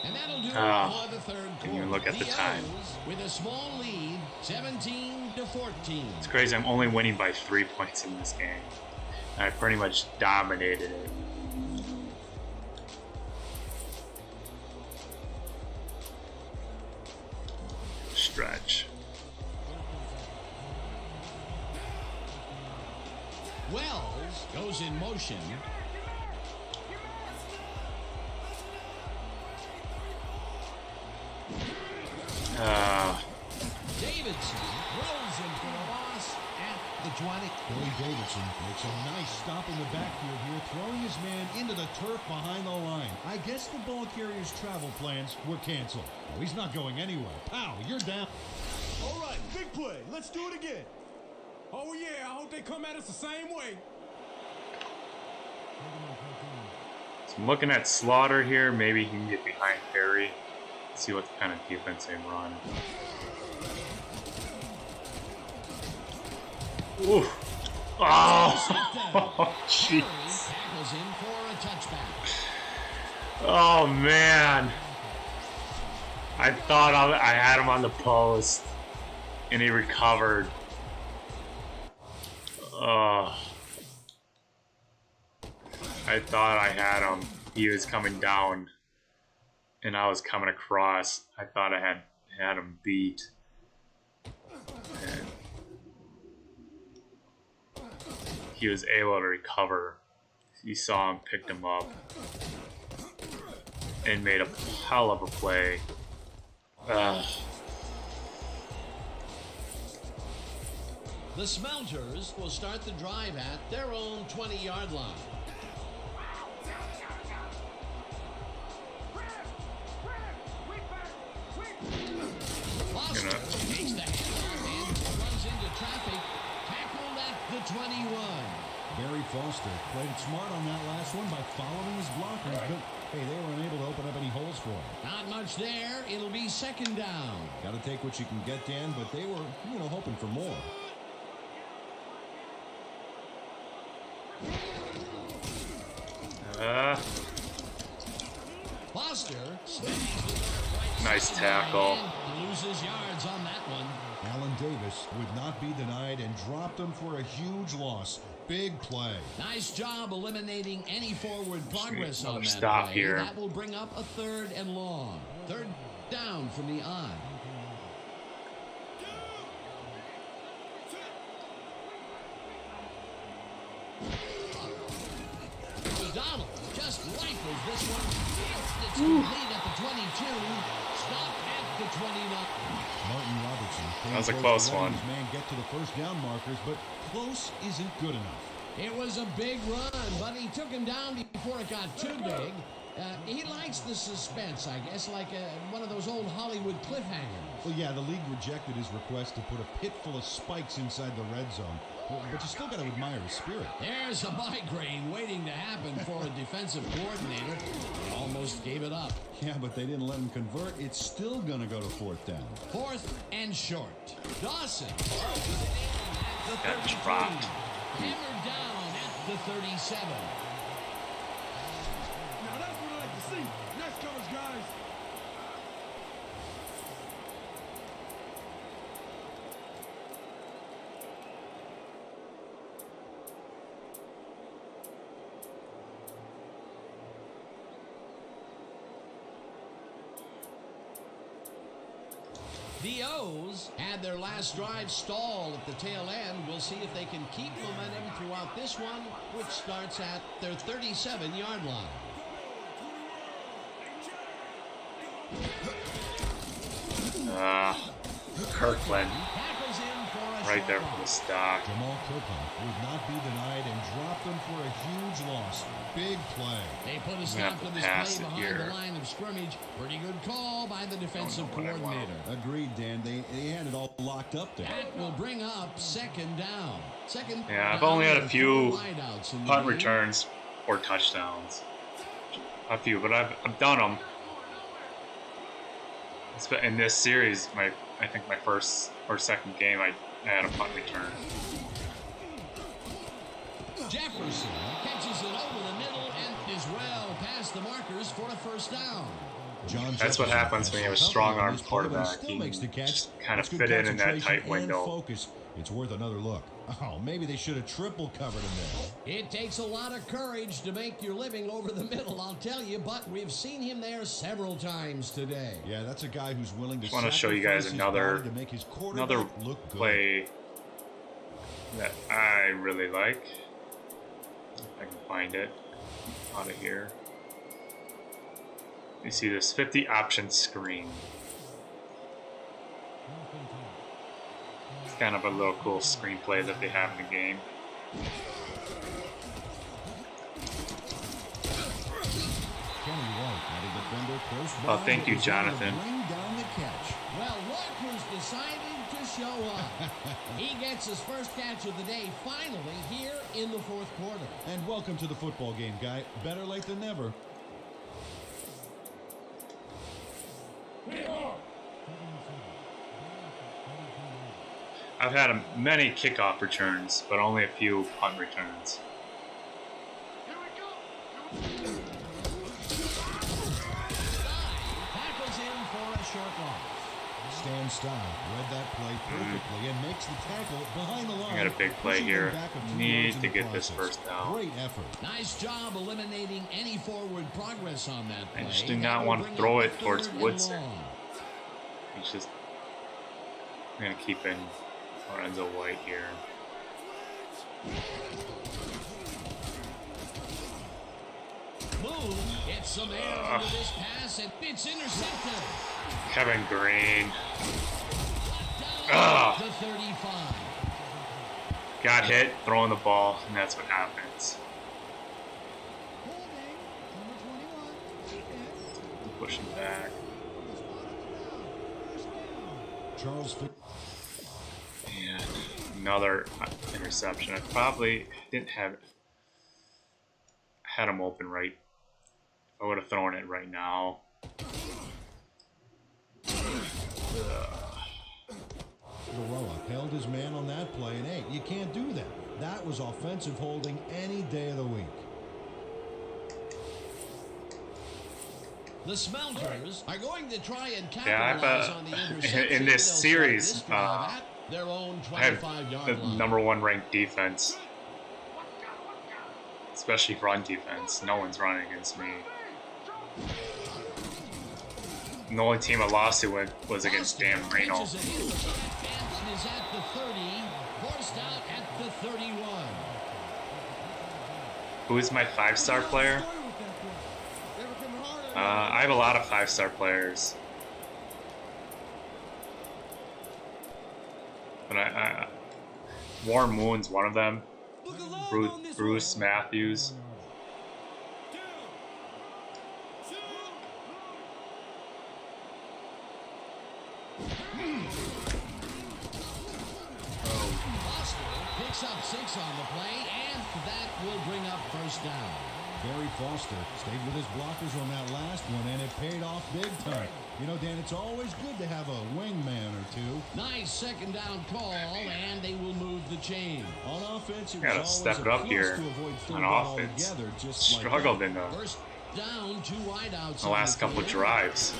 And that'll do it for the third quarter. Didn't even look at the time. With a small lead, 17-14. It's crazy. I'm only winning by 3 points in this game. And I pretty much dominated it. Stretch. Wells goes in motion. Davidson rolls in for a loss at the 20. Billy Davidson makes a nice stop in the backfield here, throwing his man into the turf behind the line. I guess the ball carrier's travel plans were canceled. Oh, he's not going anywhere. Pow, you're down. All right, big play. Let's do it again. Oh, yeah, I hope they come at us the same way. So I'm looking at Slaughter here. Maybe he can get behind Perry. See what kind of defense they run. Ooh. Oh, jeez. Tackles in for a touchback. Oh, man. I thought I had him on the post, and he recovered. I thought I had him. He was coming down, and I was coming across. I thought I had him beat. And he was able to recover. You saw him, picked him up, and made a hell of a play. The Smelters will start the drive at their own 20-yard line. Foster takes the handoff and runs into traffic. Tackled at the 21. Barry Foster played smart on that last one by following his blockers, but hey, they were unable to open up any holes for him. Not much there. It'll be second down. Got to take what you can get, Dan, but they were, hoping for more. Foster Nice tackle. Loses yards on that one. Allen Davis would not be denied and dropped him for a huge loss. Big play. Nice job eliminating any forward progress on that stop play. here. That will bring up a 3rd and long. 3rd down from the eye. O'Donnell just rifles this one. It's complete at the 22. Stop at the 29. Martin Robertson. That was a close one. His man get to the first down markers, but close isn't good enough. It was a big run, but he took him down before it got too big. He likes the suspense, I guess, like one of those old Hollywood cliffhangers. Well, yeah, the league rejected his request to put a pit full of spikes inside the red zone. But you still got to admire his spirit. There's a migraine waiting to happen for a defensive coordinator. He almost gave it up. Yeah, but they didn't let him convert. It's still going to go to 4th down. 4th and short. Dawson. Got dropped. Hammered down at the 37. Now that's what I like to see. Nice coverage, guys. The O's had their last drive stall at the tail end. We'll see if they can keep momentum throughout this one, which starts at their 37-yard line. Kirkland. right there for the stock. Jamal Copeland would not be denied and dropped them for a huge loss. Big play. They put a gonna stop have to to this pass play it behind the here. line of scrimmage. Pretty good call by the defensive what I want. coordinator. Agreed, Dan. They had it all locked up there. That will bring up second down. Yeah, I've only had a down, few 4 wideouts in the punt game. returns or touchdowns. A few, but I've done them. In this series, I think my first or second game, I had a punt return. Jefferson catches it over the middle and is well past the markers for a first down. John That's what Jefferson happens when you have a has strong help on arm this play, but he quarterback. still He makes the catch. just kind of That's good fit in that concentration tight window. and focus. It's worth another look. Oh, maybe they should have triple covered him there. It takes a lot of courage to make your living over the middle, I'll tell you, but we've seen him there several times today. Yeah, that's a guy who's willing to I want to show you guys sacrifice his another body to make his quarterback look good. play that I really like. If I can find it out of here. You see this 50 option screen. It's kind of a little cool screenplay that they have in the game. Kenny White had a defender close Oh, by thank that you, was able to Jonathan. bring down the catch. Well, Walker's decided to show up. He gets his first catch of the day finally here in the fourth quarter. And welcome to the football game, guy. Better late than never. I've had many kickoff returns, but only a few punt returns. Tackles in for a short loss. Stan Stein read that play perfectly and makes the tackle behind the line. I got a big play pushing them here. back a few Need yards in to the get this process. first down. Great effort. Nice job eliminating any forward progress on that play. I just do That not will want to bring throw up it towards third and Woodson. long. He's just I'm gonna keep in Lorenzo White here. Moon gets some air into this pass and it's intercepted. Kevin Green Down to 35. got hit throwing the ball, and that's what happens. Pushing back. Charles Fick. And another interception. I probably didn't have had him open right. I would have thrown it right now. Figueroa held his man on that play, and hey, you can't do that. That was offensive holding any day of the week. The Smelters are going to try and Yeah, capitalize on the interception. in this They'll start series, this drive at their own I have 25-yard the line. #1 ranked defense, especially run defense. No one's running against me. And the only team I lost to was against Dan Marino. Catches it in the back and is at the 30, forced out at the 31. Who is my 5-star player? I have a lot of 5-star players. But Warren Moon's one of them. Bruce Matthews. Foster picks up 6 on the play, and that will bring up first down. Barry Foster stayed with his blockers on that last one, and it paid off big time. You know, Dan, it's always good to have a wingman or two. Nice second down call, and they will move the chain. On offense, it Gotta was step always it a up plus here to avoid on third down offense. altogether, just like Struggled that. in the First down, 2 wideouts. last couple of drives.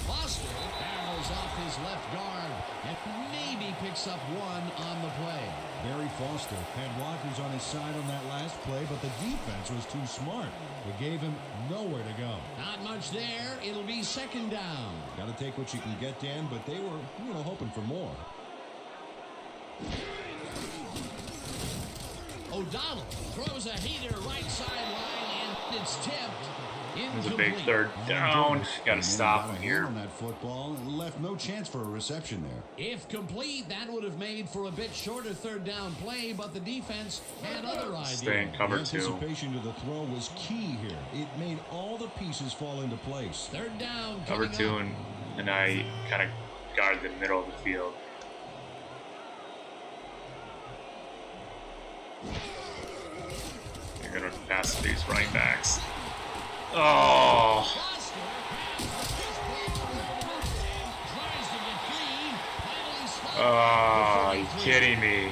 Foster barrels off his left guard and maybe picks up 1 on the play. Barry Foster had blockers on his side on that last play, but the defense was too smart. It gave him nowhere to go. Not much there. It'll be second down. Got to take what you can get, Dan, but they were, hoping for more. O'Donnell throws a heater right sideline, and it's tipped. It was a big third down. Got to stop him here. On that football, and left no chance for a reception there. If complete, that would have made for a bit shorter third down play, but the defense had other ideas. Stay in cover The two. anticipation to the throw was key here. It made all the pieces fall into place. Third down. Cover coming two, up. and I kind of guard the middle of the field. You're gonna pass these running backs. Oh, are you kidding me?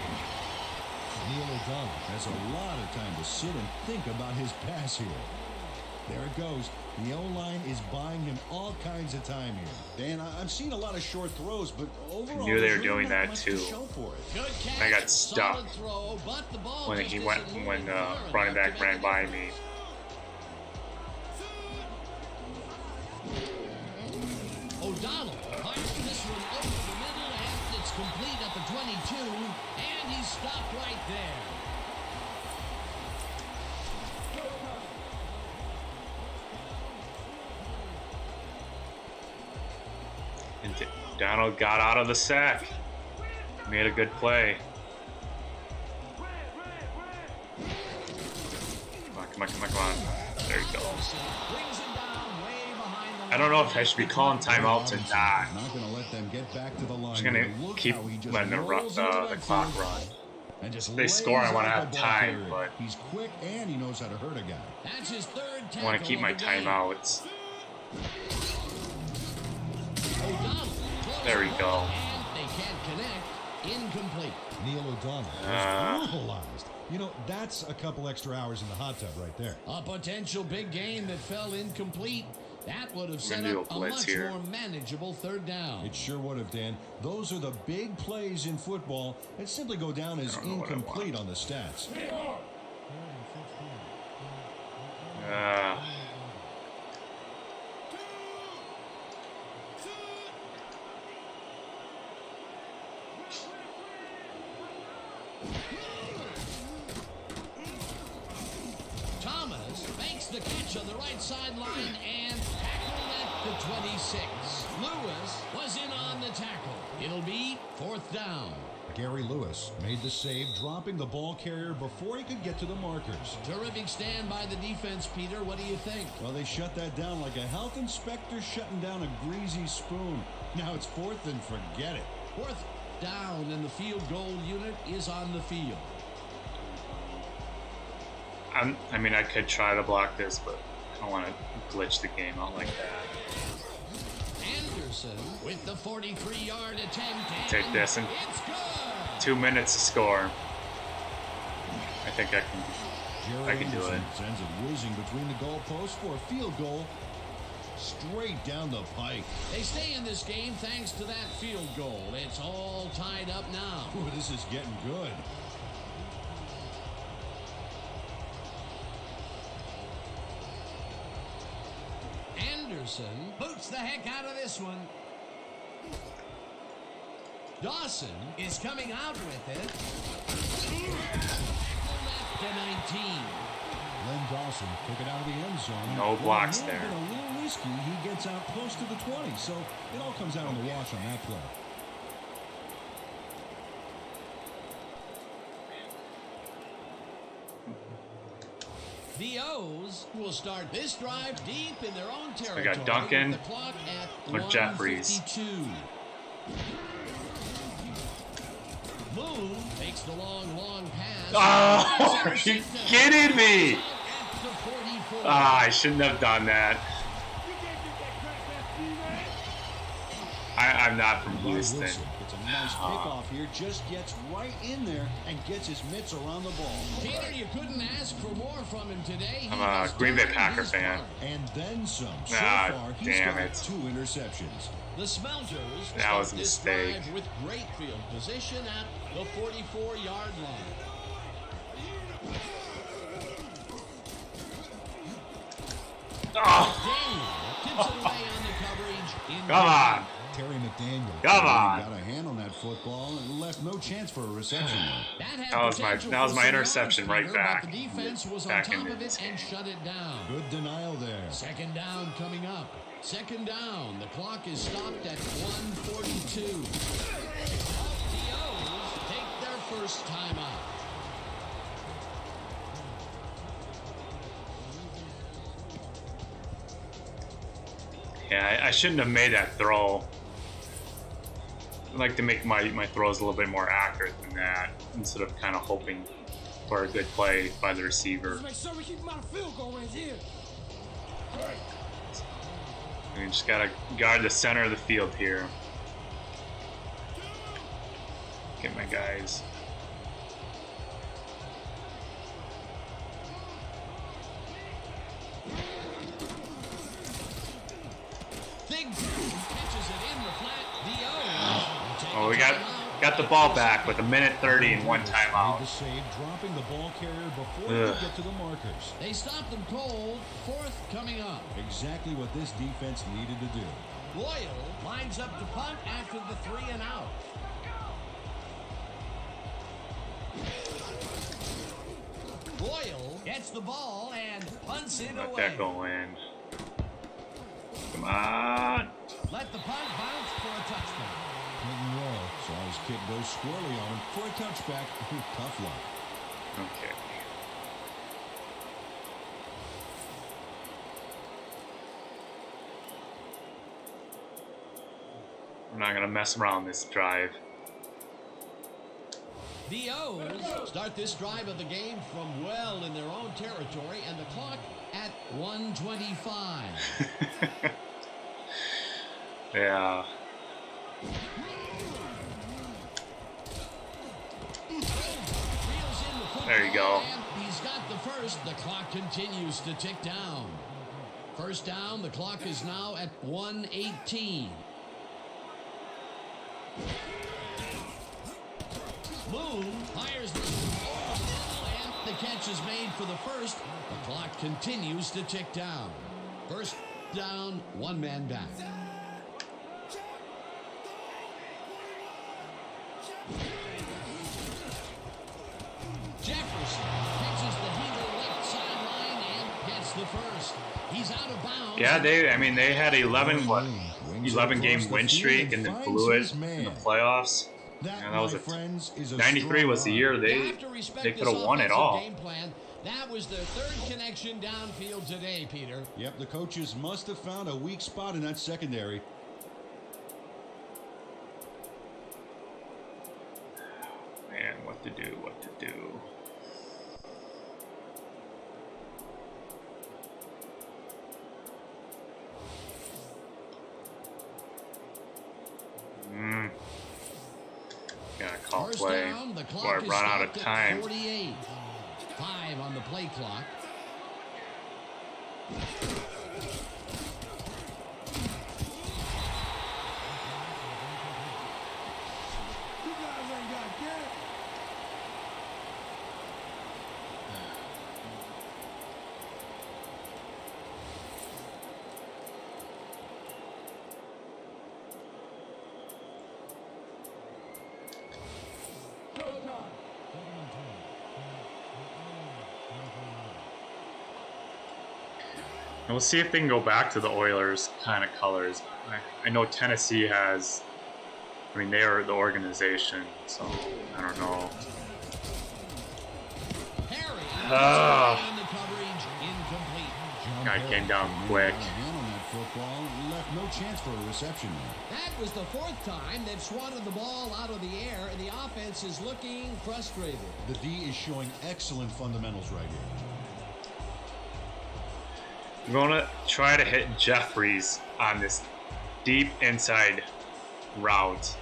Neil O'Donnell has a lot of time to sit and think about his pass here. There it goes. The O-line is buying him all kinds of time here. And I'm seeing a lot of short throws, but overall, I knew they were there's doing really not that much too. to show for it. Good catch, I got stuck solid throw, but the ball when just he isn't went moving when far running enough back to ran make by it. me. O'Donnell fires this one over the middle, and it's complete at the 22, and he's stopped right there. And Donald got out of the sack. Made a good play. Come on. There you go. Brings him down way behind the I don't know if I should be calling timeouts or not. Not going to let them get back to the line. I'm just gonna Look keep how he just letting rolls the into clock backfield run. and just If they lays score, I wanna out have the ball time, carrier. but he's quick and he knows how to hurt a guy. That's his third I tackle want to keep of my the game. timeouts. O'Donnell There we go. and they can't connect. Incomplete. Neil O'Donnell was brutalized. You know, that's a couple extra hours in the hot tub right there. A potential big game that fell incomplete. That would have set gonna do up a a blitz much here. more manageable third down. It sure would have, Dan. Those are the big plays in football that simply go down as don't know what I incomplete on the stats. Thomas makes the catch on the right sideline and tackled at the 26. Lewis was in on the tackle. It'll be fourth down. Gary Lewis made the save, dropping the ball carrier before he could get to the markers. Terrific stand by the defense, Peter. What do you think? Well, they shut that down like a health inspector shutting down a greasy spoon. Now it's fourth and forget it. Fourth down, and the field goal unit is on the field. I mean, I could try to block this, but I don't want to glitch the game out like that. Anderson with the 43-yard attempt. And Take this and it's good. 2 minutes to score. I think I can. Jared I can do Anderson it. sends it whizzing between the goalposts for a field goal straight down the pike. They stay in this game thanks to that field goal. It's all tied up now. Ooh, this is getting good. Anderson boots the heck out of this one. Dawson is coming out with it. Left to 19. Len Dawson took it out of the end zone. No blocks Well, it may have there. been a little risky. He gets out close to the 20, so it all comes out on the wash on that play. The O's will start this drive deep in their own territory. got Duncan with the clock at or Jeffries. 1:52. Moon takes the long pass. Oh, are you kidding me? At the 44. I shouldn't have done that. I'm not from Ron Houston. Wilson gets a nice kickoff here, just gets right in there and gets his mitts around the ball. Peter, you couldn't ask for more from him today. He I'm a has Green Bay done Packer his fan. part. And then some. So Ah, far, he's damn got it. 2 interceptions. The Smelters That start was a this mistake. drive with great field position at the 44-yard line. Oh, Daniel tips it away on the coverage. come on. Terry McDaniel Come on. got a hand on that football and left no chance for a reception. That was my interception right back. But the defense was on Back top into of this it and shut it down. Good denial there. Second down coming up. Second down. The clock is stopped at 1:42. The O's take their first timeout. Yeah, I shouldn't have made that throw. I like to make my throws a little bit more accurate than that, instead of kind of hoping for a good play by the receiver. Make sure we keep him out of field goal range here. And you just gotta guard the center of the field here. Get my guys. Big catches it in the flat. The O's. Oh, we got the ball back with 1:30 and one Made timeout. the save, dropping the ball carrier before Ugh. they get to the markers. They stopped them cold. Fourth coming up. Exactly what this defense needed to do. Loyal lines up to punt after the 3 and out. Loyal gets the ball and punts it Let away. that go in. Come on. Let the punt bounce for a touchdown. Clinton Rowe saw his kick go squarely on him for a touchback. Tough luck. Okay. I'm not gonna mess around this drive. The O's start this drive of the game from well in their own territory, and the clock at 1:25. Yeah. There you go. And he's got the first. The clock continues to tick down. First down, the clock is now at 1:18. Moon fires the and the catch is made for the first. The clock continues to tick down. First down, one man back. Jefferson catches the heater left sideline and gets the first. He's out of bounds. Yeah, they had 11 game win streak and then blew it in the playoffs. That, that was my a friends, is a 93 strong was the run. year You they have to respect could have this won it offensive all. game plan. That was their third connection downfield today, Peter. Yep, the coaches must have found a weak spot in that secondary. Man, what to do, what to do. Gotta call First play down, the before I clock is run out of stopped at time. 48. 5 on the play clock. You guys ain't got get. And we'll see if they can go back to the Oilers kind of colors. I know Tennessee has, I mean, they are the organization, so I don't know. Harry Ah. in the coverage, incomplete. Guy came down quick. Got a hand on that football and left no chance for a reception there. That was the fourth time they've swatted the ball out of the air, and the offense is looking frustrated. The D is showing excellent fundamentals right here. I'm going to try to hit Jeffries on this deep inside route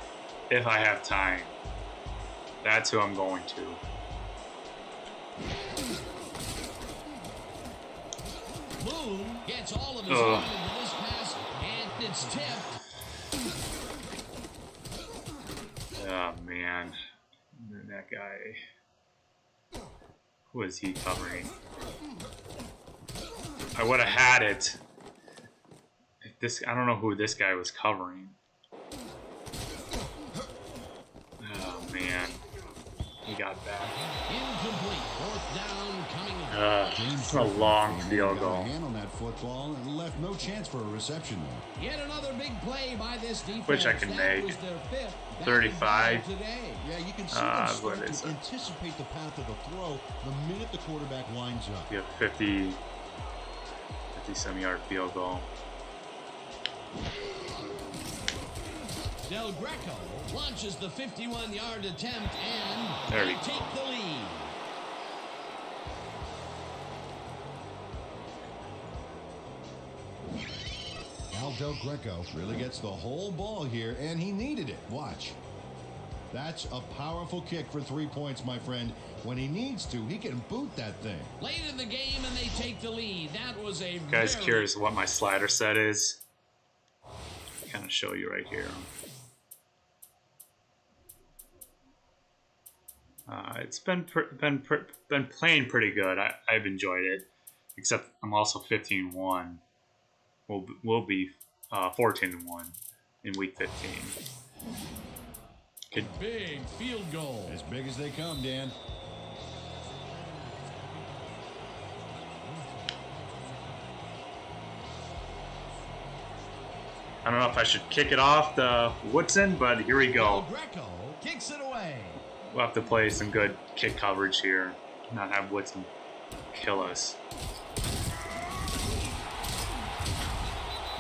if I have time. That's who I'm going to. Moon gets all of his weight into this pass, and it's tipped. Oh, man. That guy. Who is he covering? I would have had it. If this, I don't know who this guy was covering. he got back. Incomplete. Fourth down coming up. It's a long field got a goal. hand on that football and left no chance for a reception there. Yet another big play by this defense. Which I can That make. was their fifth. 35. Today. Yeah, you can see them what start is to it? anticipate the path of the throw the minute the quarterback lines up. You have 50 some yard field goal. Del Greco launches the 51-yard attempt and There they we go. take the lead. Al Del Greco really gets the whole ball here, and he needed it. Watch. That's a powerful kick for 3 points, my friend. When he needs to, he can boot that thing. Late in the game and they take the lead. That was a Guys, very curious what my slider set is? Kind of show you right here. It's been playing pretty good. I've enjoyed it, except I'm also 15-1. We'll be 14-1 in week 15. big field goal. As big as they come, Dan. I don't know if I should kick it off to Woodson, but here we Del go. Greco kicks it away. We'll have to play some good kick coverage here, not have Woodson kill us.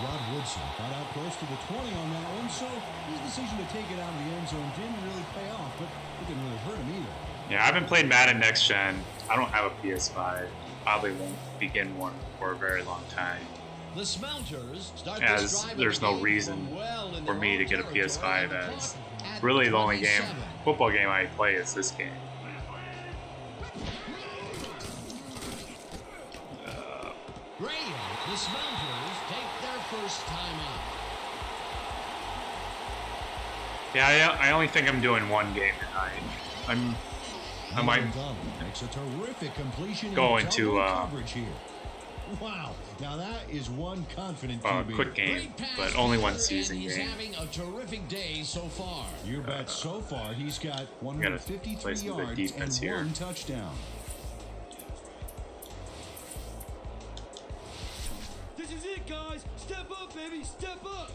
Rod Woodson got out close to the 20 on that one, so his decision to take it out of the end zone didn't really pay off, but it didn't really hurt him either. Yeah, I haven't played Madden Next Gen. I don't have a PS5. Probably won't begin one for a very long time. The Smelters start As this drive there's of no the game reason from well in for their me own to get a territory. PS5 The as clock at really the only 27. football game I play is this game. Graham, the Smelters take their first time out. Yeah, I only think I'm doing one game tonight. I might McDonald makes a terrific completion go and into, double coverage here. Wow, now that is one confident a QB. quick game, Great pass but to only one third, season and he's game. having a terrific day so far. You bet. So far, he's got play 153 some good yards defense and here. one touchdown. This is it, guys. Step up, baby. Step up.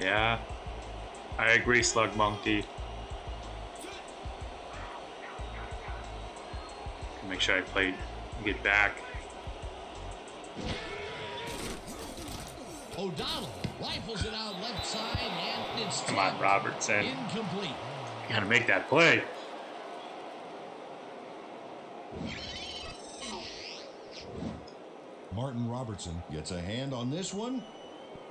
Yeah, I agree, Slug Monkey. Make sure I get back. O'Donnell rifles it out left side, and it's Come on, tipped. Robertson. Incomplete. Gotta make that play. Martin Robertson gets a hand on this one.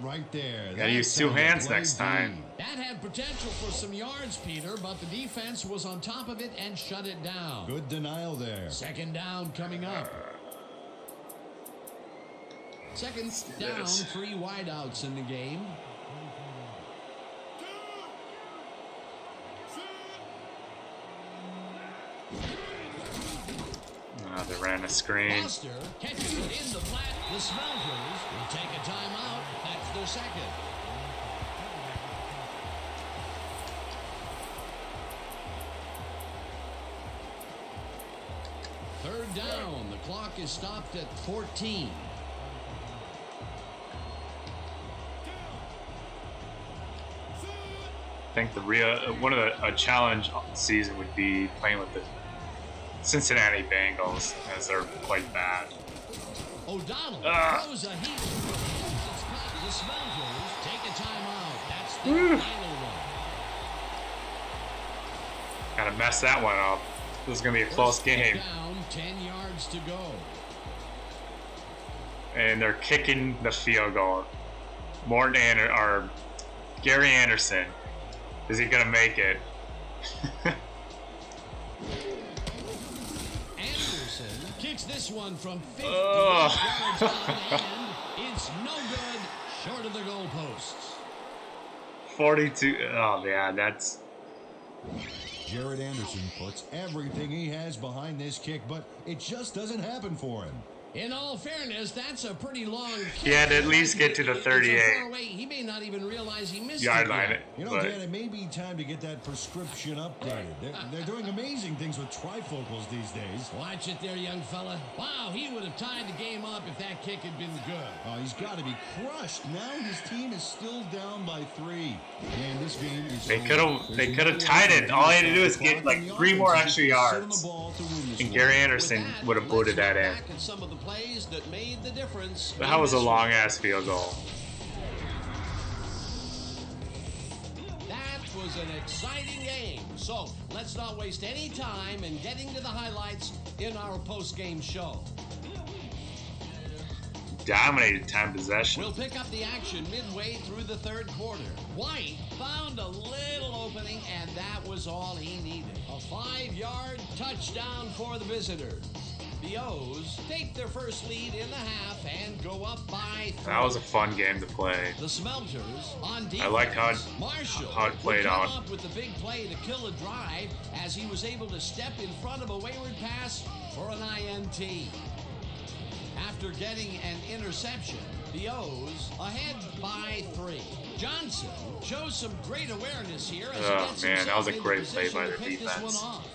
Right there. Gotta That's use two how you hands play next time. D. That had potential for some yards, Peter, but the defense was on top of it and shut it down. Good denial there. Second down coming up. Second down, this. 3 wideouts in the game. They ran a screen. Foster catches it in the flat. The Smelters will take a timeout. That's their second. Third down. The clock is stopped at 14. I think one of the challenge of the season would be playing with the Cincinnati Bengals, as they're quite bad. O'Donnell Ah. throws a heat. It's caught. The Smelters take a timeout. That's the final one. Gotta mess that one up. This is gonna be a close First game. Down, 10 yards to go. And they're kicking the field goal. Gary Anderson. Is he gonna make it? Anderson kicks this one from 50 Ugh. yards out, and it's no good, short of the goalposts. 42. Oh yeah, that's. Jared Anderson puts everything he has behind this kick, but it just doesn't happen for him. In all fairness, that's a pretty long kick. He had to at least get to the It's so 38 far away, he may not even realize he missed yard it line. yet. You know, But Dan, it may be time to get that prescription updated. They're doing amazing things with trifocals these days. Watch it there, young fella. Wow, he would have tied the game up if that kick had been good. Oh, he's got to be crushed. Now his team is still down by 3. And this game is They over. could have tied it. All he had to do is get like 3 more extra yards, and Gary Anderson With that, would have booted let's that look in. back at some of the plays that made the difference. But that in was a this one. long ass field goal. That was an exciting game. So let's not waste any time in getting to the highlights in our post-game show. Dominated time possession. We'll pick up the action midway through the third quarter. White found a little opening, and that was all he needed. A 5-yard touchdown for the visitors. The O's take their first lead in the half and go up by 3. That was a fun game to play. The Smelters on defense. I liked how Marshall it played would come out. up with the big play to kill a drive as he was able to step in front of a wayward pass for an INT. After getting an interception, the O's ahead by 3. Johnson shows some great awareness here as he Oh, gets man, that himself was a into great play position by to their pick this one defense. off.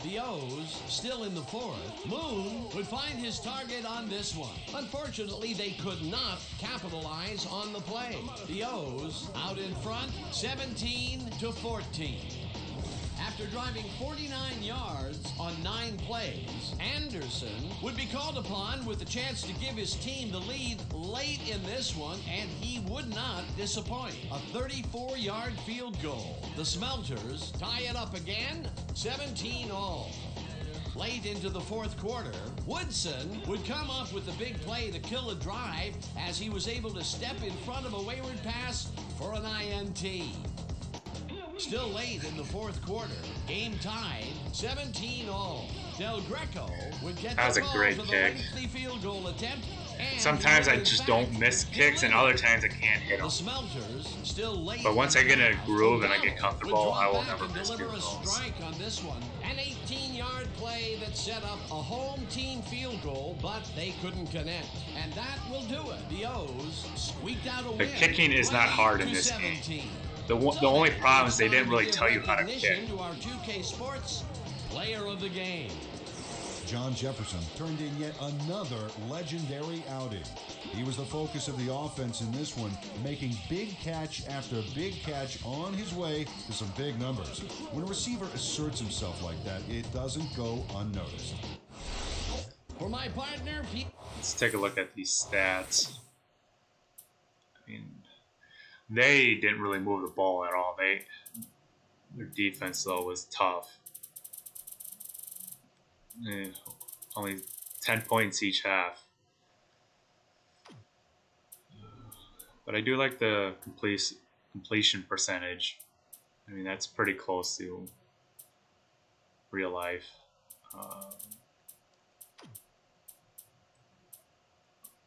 The O's still in the 4th. Moon would find his target on this one. Unfortunately, they could not capitalize on the play. The O's out in front, 17-14. After driving 49 yards on 9 plays, Anderson would be called upon with a chance to give his team the lead late in this one, and he would not disappoint. A 34-yard field goal. The Smelters tie it up again, 17-all. Late into the 4th quarter, Woodson would come up with the big play to kill a drive as he was able to step in front of a wayward pass for an INT. Still late in the 4th quarter, game tied, 17-all. Del Greco would get That was the a ball great for the kick. lengthy field goal attempt. And Sometimes he I would, just in don't fact, miss kicks, and deliver. other times I can't hit The them. Smelters still late. But once I get in a groove and I get Would comfortable, drop I will back never and miss deliver field a goals. strike on this one. An 18-yard play that set up a home team field goal, but they couldn't connect. And that will do it. The O's squeaked out a win. The kicking is not hard in this game. 20-17. The only problem is they didn't really tell you how to Recognition kick. to our 2K Sports player of the game. John Jefferson turned in yet another legendary outing. He was the focus of the offense in this one, making big catch after big catch on his way to some big numbers. When a receiver asserts himself like that, it doesn't go unnoticed. For my partner, Pete. Let's take a look at these stats. I mean, they didn't really move the ball at all. Their defense, though, was tough. Only 10 points each half. But I do like the completion percentage. I mean, that's pretty close to real life.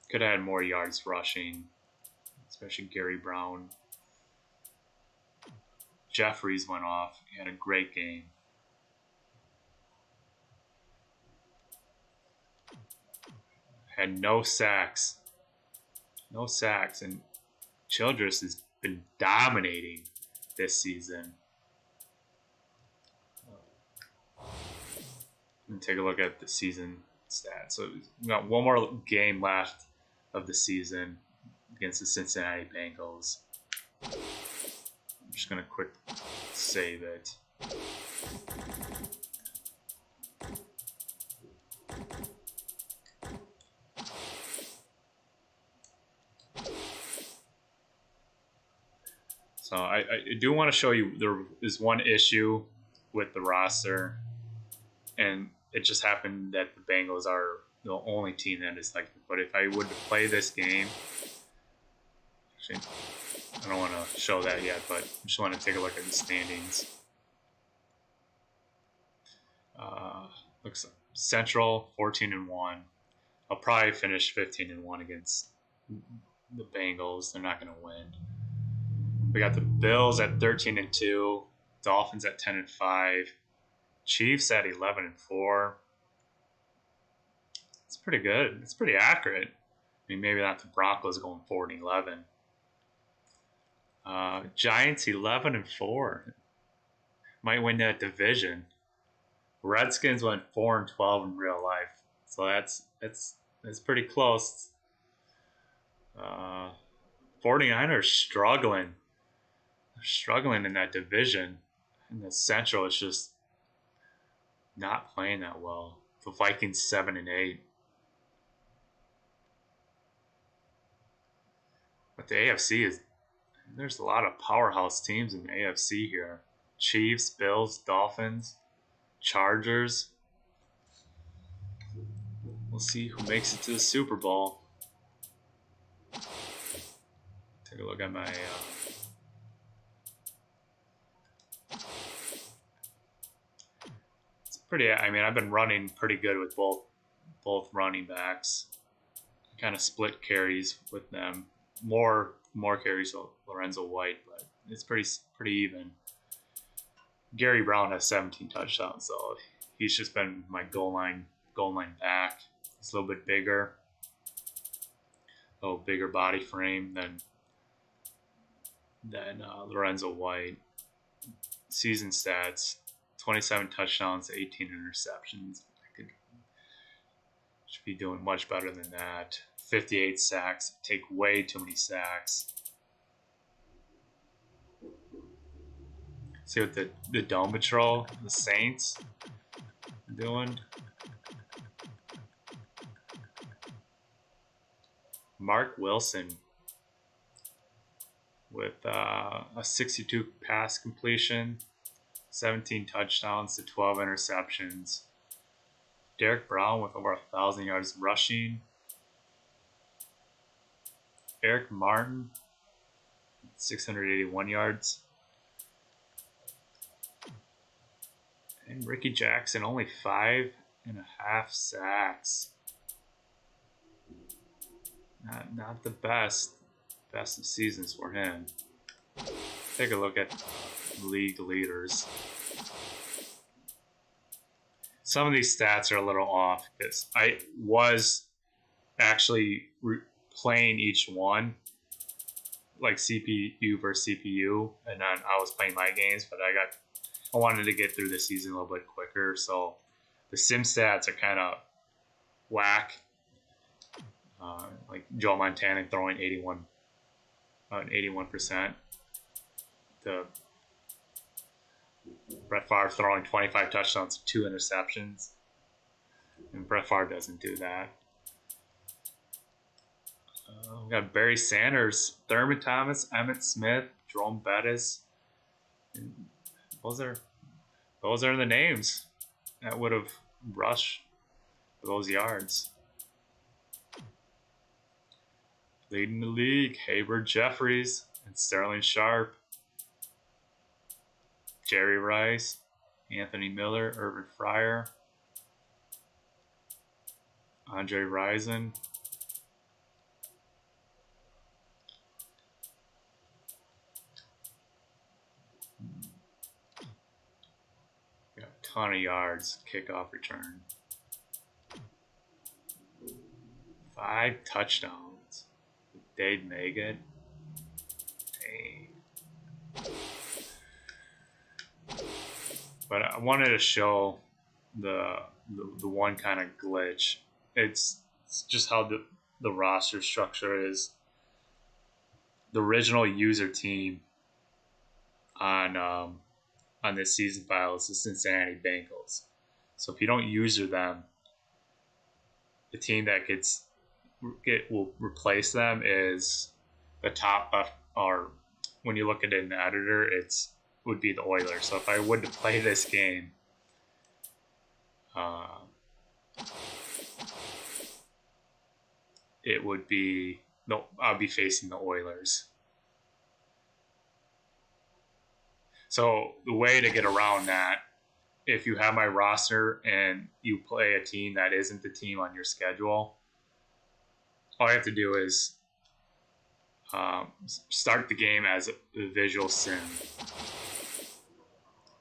Could have had more yards rushing, especially Gary Brown. Jeffries went off. He had a great game. Had no sacks. No sacks. And Childress has been dominating this season. And take a look at the season stats. So we got one more game left of the season against the Cincinnati Bengals. I'm just going to quick save it. So I do want to show you there is one issue with the roster, and it just happened that the Bengals are the only team that is like. But if I would play this game, actually, I don't want to show that yet, but I just want to take a look at the standings. Looks like Central 14-1. I'll probably finish 15-1 against the Bengals. They're not going to win. We got the Bills at 13-2, Dolphins at 10-5, Chiefs at 11-4. It's pretty good. It's pretty accurate. I mean, maybe not the Broncos going 4-11. Giants 11-4. Might win that division. Redskins went 4-12 in real life, so that's pretty close. 49ers struggling. They're struggling in that division. In the Central, it's just not playing that well. The Vikings 7-8. But the AFC there's a lot of powerhouse teams in the AFC here. Chiefs, Bills, Dolphins, Chargers. We'll see who makes it to the Super Bowl. Take a look at my it's pretty, I mean, I've been running pretty good with both running backs. Kind of split carries with them. More carries with Lorenzo White, but it's pretty even. Gary Brown has 17 touchdowns, so he's just been my goal line back. He's a little bit bigger. A little bigger body frame than Lorenzo White. Season stats: 27 touchdowns, 18 interceptions. Should be doing much better than that. 58 sacks. Take way too many sacks. See what the Dome Patrol, the Saints, are doing. Mark Wilson with a 62 pass completion, 17 touchdowns to 12 interceptions. Derek Brown with over 1,000 yards rushing. Eric Martin, 681 yards. And Ricky Jackson, only 5.5 sacks. Not the best of seasons for him. Take a look at league leaders. Some of these stats are a little off because I was actually playing each one, like CPU versus CPU, and then I was playing my games, but I wanted to get through the season a little bit quicker, so the sim stats are kind of whack. Like Joe Montana throwing 81%. The Brett Favre throwing 25 touchdowns, 2 interceptions, and Brett Favre doesn't do that. We got Barry Sanders, Thurman Thomas, Emmitt Smith, Jerome Bettis. And those are the names that would have rushed for those yards. Leading the league, Hayward Jeffries and Sterling Sharp. Jerry Rice, Anthony Miller, Irvin Fryer, Andre Rison. Got a ton of yards, kickoff return. 5 touchdowns. Dade Maggott. Dang. But I wanted to show the one kind of glitch. It's just how the roster structure is. The original user team on this season file is the Cincinnati Bengals. So if you don't user them, the team that will replace them is the top left, or when you look at it in the editor, would be the Oilers. So if I would to play this game, I'll be facing the Oilers. So the way to get around that, if you have my roster and you play a team that isn't the team on your schedule, all you have to do is start the game as a visual sim.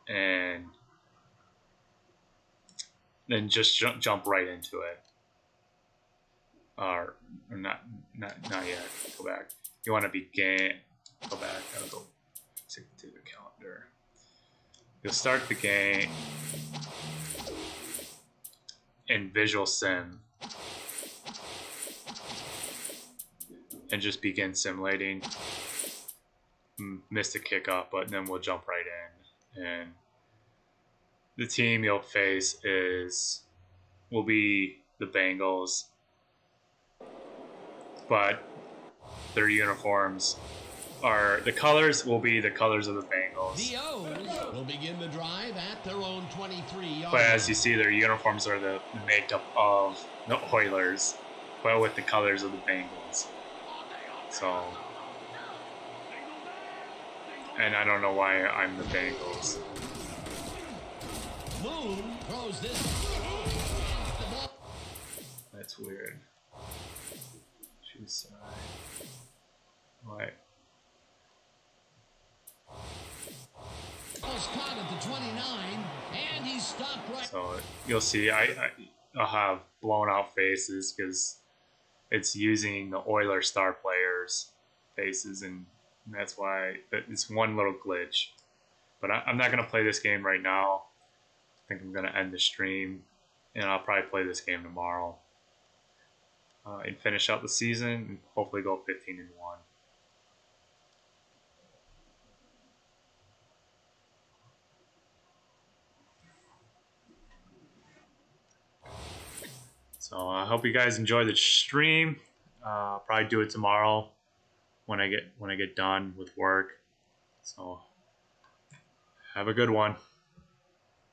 And then just jump right into it. or not yet. Go back. You want to begin. Go back. I'll go to the calendar. You'll start the game in Visual Sim and just begin simulating. Missed a kickoff, but then we'll jump right in. And the team you'll face will be the Bengals, but their uniforms the colors will be the colors of the Bengals. The O's will begin the drive at their own 23-yard But as you see, their uniforms are the makeup of the Oilers, but with the colors of the Bengals. So, and I don't know why I'm the Bengals. Moon throws this. That's weird. Shoe side. Right. Caught at the 29, and he's stopped right. So you'll see, I'll have blown out faces because it's using the Oiler star players' faces, and that's why it's one little glitch. But I'm not gonna play this game right now. I think I'm gonna end the stream, and I'll probably play this game tomorrow and finish out the season, and hopefully go 15-1. So I hope you guys enjoy the stream. I'll probably do it tomorrow when I get done with work. So have a good one.